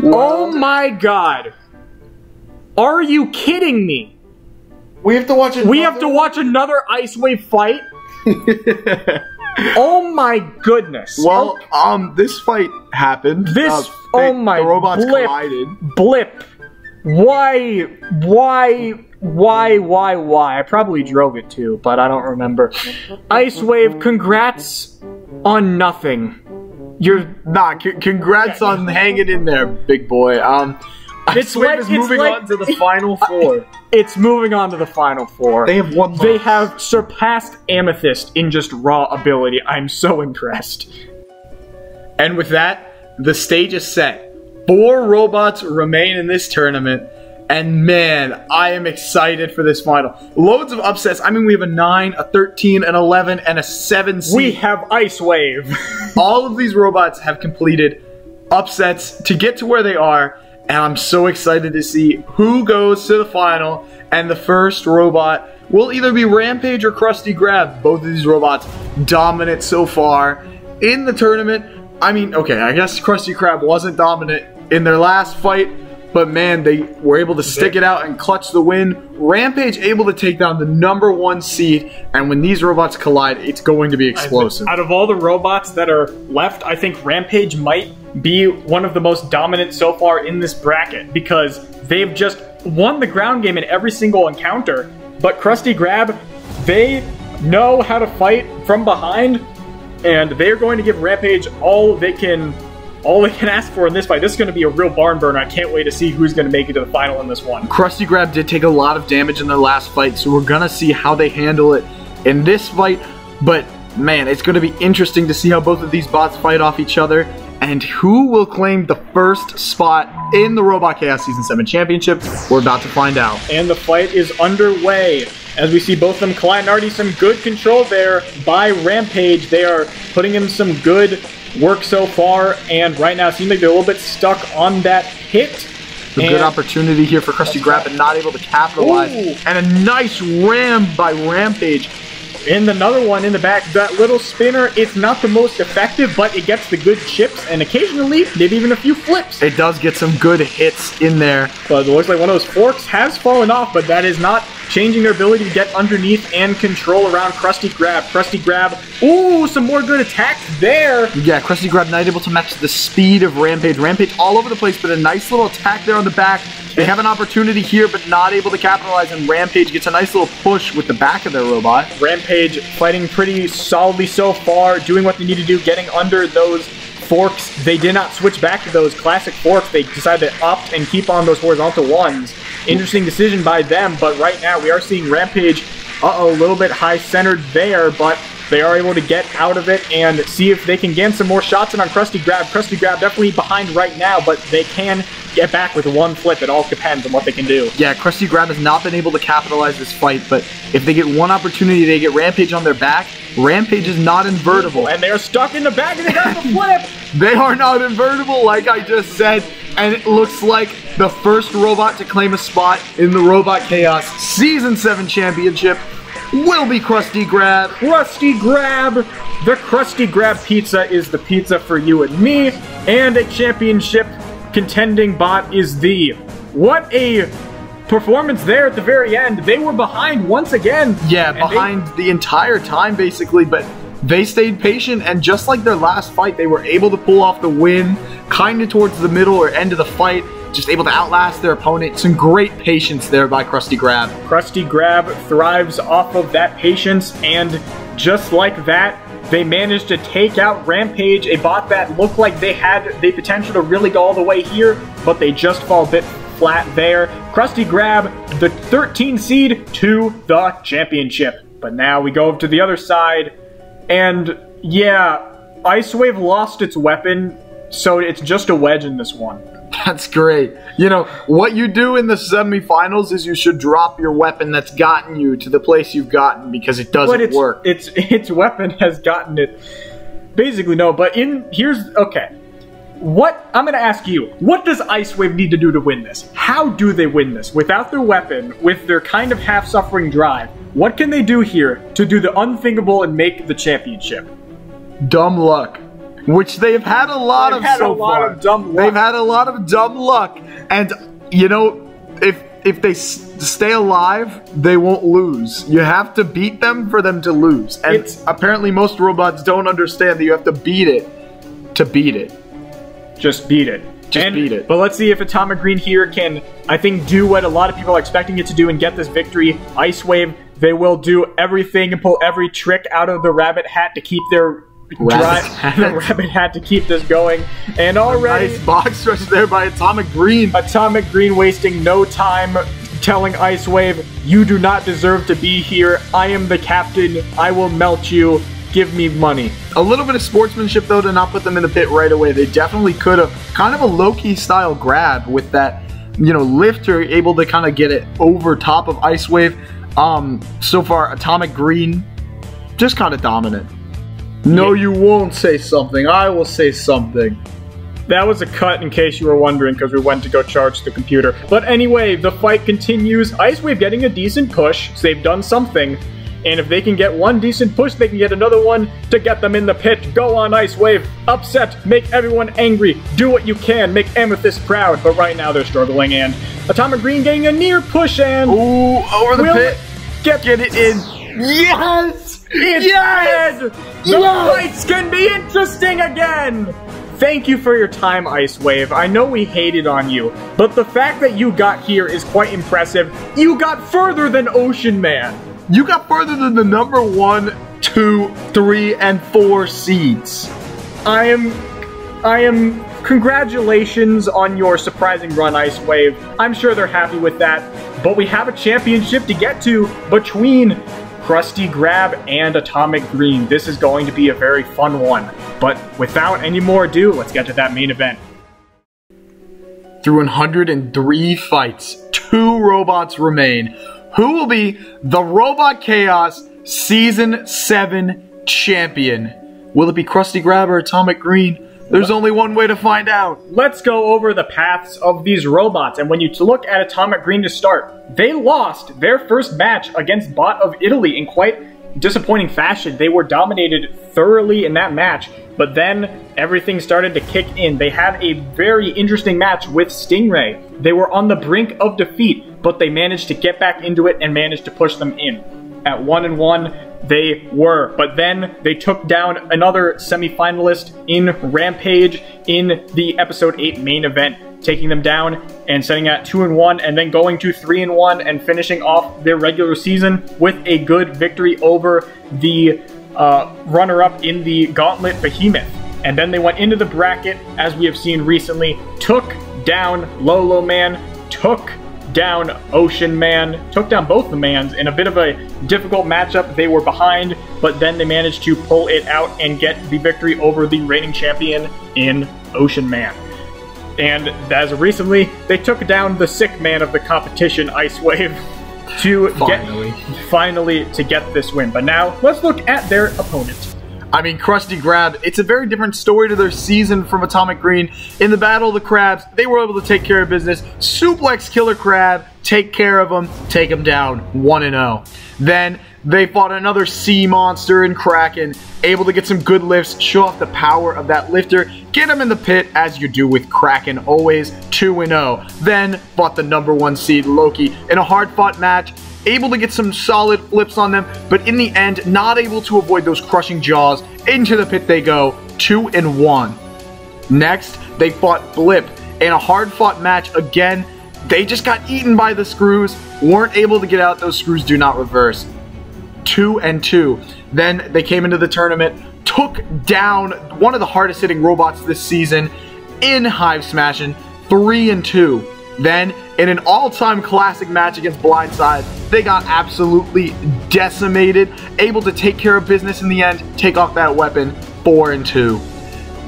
Speaker 2: Oh my god. Are you kidding me?
Speaker 1: We have to watch another...
Speaker 2: We have to watch another Ice Wave fight? Oh my goodness.
Speaker 1: Well, this fight happened.
Speaker 2: Oh my,
Speaker 1: the robots
Speaker 2: Blip,
Speaker 1: collided.
Speaker 2: Blip. Why? I probably drove it too, but I don't remember. Ice Wave, congrats on nothing. You're
Speaker 1: not. Congrats on hanging in there, big boy. Ice Wave is moving on to the final four.
Speaker 2: It's moving on to the final four.
Speaker 1: They have one more.
Speaker 2: They have surpassed Amethyst in just raw ability. I'm so impressed.
Speaker 1: And with that, the stage is set. 4 robots remain in this tournament, And man, I am excited for this final. Loads of upsets. I mean, we have a 9, a 13, an 11, and a 7 seed.
Speaker 2: We have Ice Wave.
Speaker 1: All of these robots have completed upsets to get to where they are. And I'm so excited to see who goes to the final. And the first robot will either be Rampage or Krusty Krab. Both of these robots dominant so far in the tournament. I mean, okay, I guess Krusty Krab wasn't dominant in their last fight. But man, they were able to stick it out and clutch the win. Rampage able to take down the #1 seed. And when these robots collide, it's going to be explosive.
Speaker 2: Out of all the robots that are left, I think Rampage might be one of the most dominant so far in this bracket. Because they've just won the ground game in every single encounter. But Krusty Krab, they know how to fight from behind. And they're going to give Rampage all they can ask for in this fight. This is going to be a real barn burner. I can't wait to see who's going to make it to the final in this one.
Speaker 1: Krusty Krab did take a lot of damage in their last fight, so we're going to see how they handle it in this fight. But man, it's going to be interesting to see how both of these bots fight off each other and who will claim the first spot in the Robot Chaos Season 7 Championship. We're about to find out.
Speaker 2: And the fight is underway. As we see both of them collide, already some good control there by Rampage. They are putting in some good work so far, and right now it seems like they're a little bit stuck on that hit.
Speaker 1: A good opportunity here for Krusty Krab, and not able to capitalize.
Speaker 2: Ooh.
Speaker 1: And a nice ram by Rampage.
Speaker 2: And another one in the back, that little spinner, it's not the most effective, but it gets the good chips, and occasionally, maybe even a few flips.
Speaker 1: It does get some good hits in there.
Speaker 2: But it looks like one of those forks has fallen off, but that is not changing their ability to get underneath and control around Krusty Krab. Krusty Krab, ooh, some more good attacks there.
Speaker 1: Yeah, Krusty Krab not able to match the speed of Rampage. Rampage all over the place, but a nice little attack there on the back. They have an opportunity here, but not able to capitalize, and Rampage gets a nice little push with the back of their robot.
Speaker 2: Rampage fighting pretty solidly so far, doing what they need to do, getting under those forks. They did not switch back to those classic forks. They decided to opt and keep on those horizontal ones. Interesting decision by them, but right now we are seeing Rampage, a little bit high-centered there, but they are able to get out of it and see if they can gain some more shots in on Krusty Krab. Krusty Krab definitely behind right now, but they can get back with one flip. It all depends on what they can do.
Speaker 1: Yeah, Krusty Krab has not been able to capitalize this fight, but if they get one opportunity, they get Rampage on their back. Rampage is not invertible.
Speaker 2: And they're stuck in the back and they got the flip!
Speaker 1: They are not invertible, like I just said, and it looks like the first robot to claim a spot in the Robot Chaos Season 7 Championship will be Krusty Krab.
Speaker 2: Krusty Krab! The Krusty Krab pizza is the pizza for you and me, and a championship contending bot is the. What a performance there at the very end. They were behind once again.
Speaker 1: Yeah, behind the entire time basically, but they stayed patient, and just like their last fight, they were able to pull off the win kind of towards the middle or end of the fight. Just able to outlast their opponent. Some great patience there by Krusty Krab.
Speaker 2: Krusty Krab thrives off of that patience, and just like that, they managed to take out Rampage, a bot that looked like they had the potential to really go all the way here, but they just fall a bit flat there. Krusty Krab, the 13 seed to the championship. But now we go over to the other side, and yeah, Ice Wave lost its weapon, so it's just a wedge in this one.
Speaker 1: That's great. You know, what you do in the semifinals is you should drop your weapon that's gotten you to the place you've gotten, because it doesn't work.
Speaker 2: Its weapon has gotten it. Basically, no, but okay. I'm going to ask you, what does Ice Wave need to do to win this? How do they win this? Without their weapon, with their kind of half-suffering drive, what can they do here to do the unthinkable and make the championship?
Speaker 1: Dumb luck. Which they've had a lot of so far. They've had a lot of dumb luck. And, you know, if they stay alive, they won't lose. You have to beat them for them to lose. And apparently most robots don't understand that you have to beat it to beat it.
Speaker 2: Just beat it.
Speaker 1: Beat it.
Speaker 2: But let's see if Atomic Green here can, I think, do what a lot of people are expecting it to do and get this victory. Ice Wave, they will do everything and pull every trick out of the rabbit hat to keep their rabbit hat to keep this going. And already,
Speaker 1: nice box rush there by Atomic Green.
Speaker 2: Atomic Green wasting no time telling Ice Wave, you do not deserve to be here. I am the captain. I will melt you. Give me money.
Speaker 1: A little bit of sportsmanship, though, to not put them in the pit right away. They definitely could have. Kind of a low-key style grab with that lifter, able to kind of get it over top of Ice Wave. So far, Atomic Green, just kind of dominant. No, you won't say something. I will say something.
Speaker 2: That was a cut in case you were wondering, because we went to go charge the computer. But anyway, the fight continues. Ice Wave getting a decent push, so they've done something. And if they can get one decent push, they can get another one to get them in the pit. Go on, Ice Wave. Upset. Make everyone angry. Do what you can. Make Amethyst proud. But right now they're struggling. And Atomic Green getting a near push and...
Speaker 1: Ooh, over the pit.
Speaker 2: Get it in.
Speaker 1: Yes!
Speaker 2: Yes! The fights can be interesting again! Thank you for your time, Ice Wave. I know we hated on you, but the fact that you got here is quite impressive. You got further than Ocean Man.
Speaker 1: You got further than the number 1, 2, 3, and 4 seeds.
Speaker 2: I am congratulations on your surprising run, Ice Wave. I'm sure they're happy with that, but we have a championship to get to between Krusty Grab and Atomic Green. This is going to be a very fun one. But without any more ado, let's get to that main event.
Speaker 1: Through 103 fights, 2 robots remain. Who will be the Robot Chaos Season 7 champion? Will it be Krusty Grab or Atomic Green? There's only one way to find out.
Speaker 2: Let's go over the paths of these robots. And when you look at Atomic Green to start, they lost their first match against Bot of Italy in quite disappointing fashion. They were dominated thoroughly in that match, but then everything started to kick in. They had a very interesting match with Stingray. They were on the brink of defeat, but they managed to get back into it and managed to push them in. At 1-1, they were, but then they took down another semi-finalist in Rampage in the Episode 8 main event, taking them down and setting at 2-1, and then going to 3-1 and finishing off their regular season with a good victory over the runner-up in the Gauntlet Behemoth. And then they went into the bracket, as we have seen recently, took down Lolo Man, took down Ocean Man, took down both the Mans in a bit of a difficult matchup. They were behind, but then they managed to pull it out and get the victory over the reigning champion in Ocean Man. And as of recently, they took down the sick man of the competition, Ice Wave, to finally get this win. But now, let's look at their opponent.
Speaker 1: I mean, Krusty Grab, it's a very different story to their season from Atomic Green. In the Battle of the Crabs, they were able to take care of business. Suplex Killer Crab, take care of him, take him down 1-0. Then they fought another sea monster in Kraken, able to get some good lifts, show off the power of that lifter, get him in the pit, as you do with Kraken always, 2-0. Then fought the number 1 seed Loki in a hard-fought match, able to get some solid flips on them, but in the end, not able to avoid those crushing jaws. Into the pit they go, 2-1. Next, they fought Blip in a hard-fought match again. They just got eaten by the screws, weren't able to get out. Those screws do not reverse. 2-2. Then they came into the tournament, took down one of the hardest hitting robots this season in Hive Smashing, 3-2. Then, in an all-time classic match against Blindside, they got absolutely decimated, able to take care of business in the end, take off that weapon, 4-2.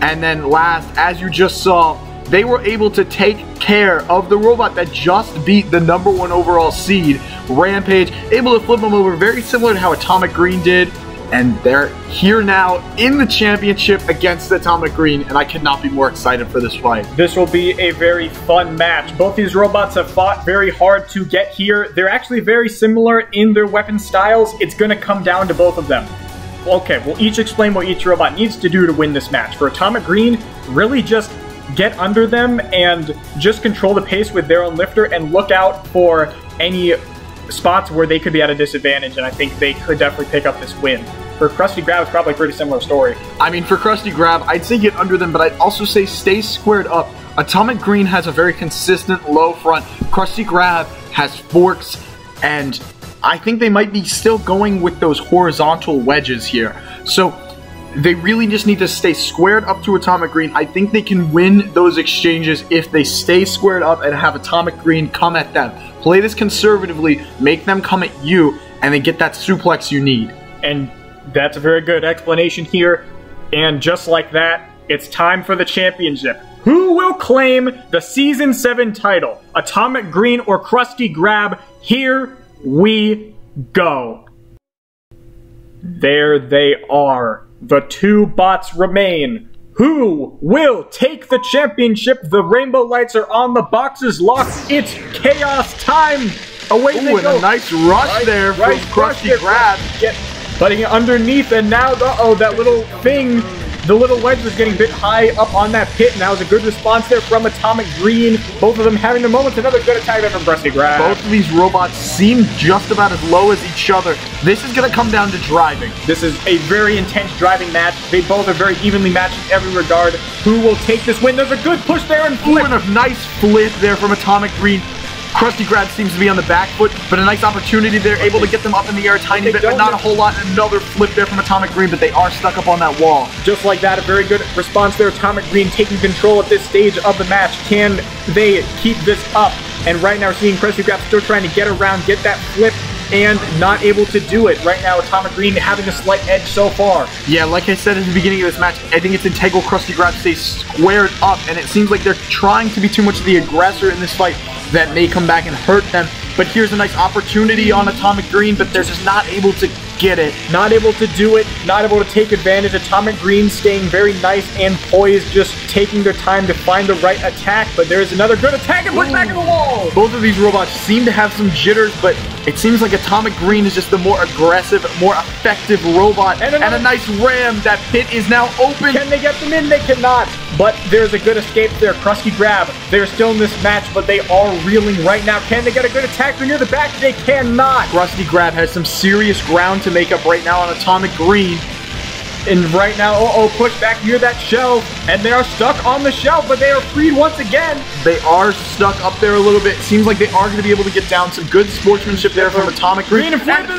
Speaker 1: And then last, as you just saw, they were able to take care of the robot that just beat the number 1 overall seed, Rampage, able to flip them over, very similar to how Atomic Green did. And they're here now in the championship against Atomic Green, and I could not be more excited for this fight.
Speaker 2: This will be a very fun match. Both these robots have fought very hard to get here. They're actually very similar in their weapon styles. It's going to come down to both of them. Okay, we'll each explain what each robot needs to do to win this match. For Atomic Green, really just get under them and just control the pace with their own lifter and look out for any spots where they could be at a disadvantage, and I think they could definitely pick up this win. For Krusty Grab, it's probably a pretty similar story.
Speaker 1: I mean, for Krusty Grab, I'd say get under them, but I'd also say stay squared up. Atomic Green has a very consistent low front. Krusty Grab has forks, and I think they might be still going with those horizontal wedges here. So they really just need to stay squared up to Atomic Green. I think they can win those exchanges if they stay squared up and have Atomic Green come at them. Play this conservatively, make them come at you, and then get that suplex you need.
Speaker 2: And that's a very good explanation here. And just like that, it's time for the championship. Who will claim the Season 7 title? Atomic Green or Krusty Grab? Here we go. There they are. The two bots remain. Who will take the championship? The rainbow lights are on, the boxes locked. It's chaos time. Away they go.
Speaker 1: And a nice rush there from Krusty Grab.
Speaker 2: Putting it underneath, and now, that little thing, the little wedge was getting a bit high up on that pit, and that was a good response there from Atomic Green. Both of them having their moments. Another good attack there from Krusty Grab.
Speaker 1: Both of these robots seem just about as low as each other. This is going to come down to driving.
Speaker 2: This is a very intense driving match. They both are very evenly matched in every regard. Who will take this win? There's a good push there and flip.
Speaker 1: And a nice flip there from Atomic Green. Krusty Grab seems to be on the back foot, but a nice opportunity there, able to get them up in the air a tiny bit, but not a whole lot. Another flip there from Atomic Green, but they are stuck up on that wall.
Speaker 2: Just like that, a very good response there. Atomic Green taking control at this stage of the match. Can they keep this up? And right now we're seeing Krusty Grab still trying to get around, get that flip, and not able to do it. Right now, Atomic Green having a slight edge so far.
Speaker 1: Yeah, like I said at the beginning of this match, I think it's integral Krusty Grab stays squared up, and it seems like they're trying to be too much of the aggressor in this fight that may come back and hurt them. But here's a nice opportunity on Atomic Green, but they're just not able to get it.
Speaker 2: Not able to do it, not able to take advantage. Atomic Green staying very nice and poised, just taking their time to find the right attack, but there's another good attack and push back in the wall!
Speaker 1: Both of these robots seem to have some jitters, but it seems like Atomic Green is just the more aggressive, more effective robot. And a nice ram. That pit is now open.
Speaker 2: Can they get them in? They cannot. But there's a good escape there. Krusty Grab, they're still in this match, but they are reeling right now. Can they get a good attack from near the back? They cannot.
Speaker 1: Krusty Grab has some serious ground to make up right now on Atomic Green.
Speaker 2: And right now, push back near that shelf, and they are stuck on the shelf, but they are freed once again.
Speaker 1: They are stuck up there a little bit. Seems like they are going to be able to get down. Some good sportsmanship there from Atomic Green.
Speaker 2: And flipped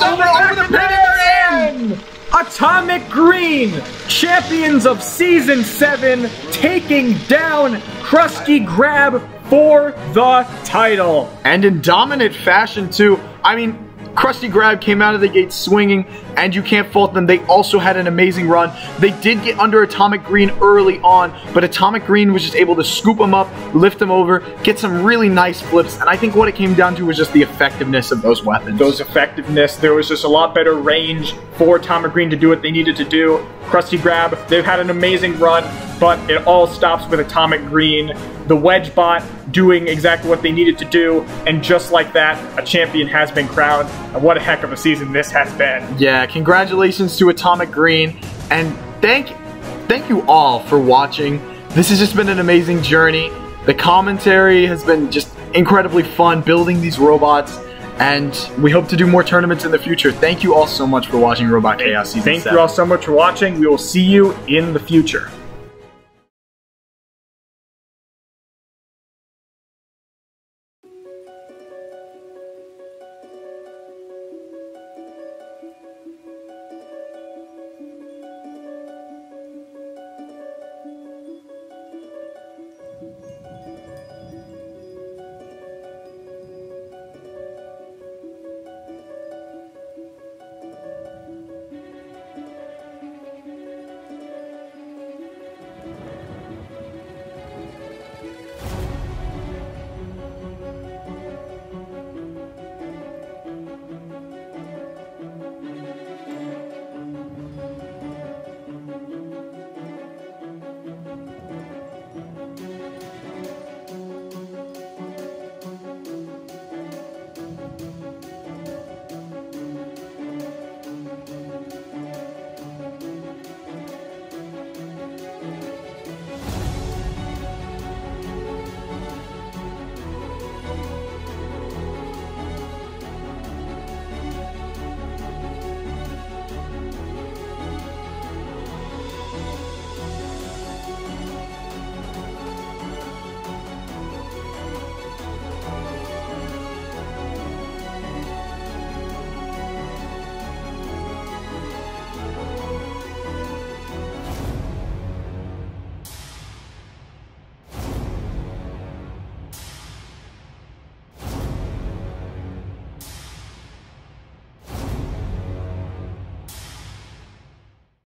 Speaker 2: over the pin. Atomic Green, champions of Season 7, taking down Krusty Grab for the title.
Speaker 1: And in dominant fashion, too. I mean, Krusty Grab came out of the gate swinging, and you can't fault them. They also had an amazing run. They did get under Atomic Green early on, but Atomic Green was just able to scoop them up, lift them over, get some really nice flips, and I think what it came down to was just the effectiveness of those weapons.
Speaker 2: There was just a lot better range for Atomic Green to do what they needed to do. Krusty Grab, they've had an amazing run, but it all stops with Atomic Green. The Wedge Bot doing exactly what they needed to do, and just like that, a champion has been crowned. And what a heck of a season this has been.
Speaker 1: Yeah, congratulations to Atomic Green, and thank you all for watching. This has just been an amazing journey. The commentary has been just incredibly fun building these robots, and we hope to do more tournaments in the future. Thank you all so much for watching Robot Chaos Season 7.
Speaker 2: Thank you all so much for watching. We will see you in the future.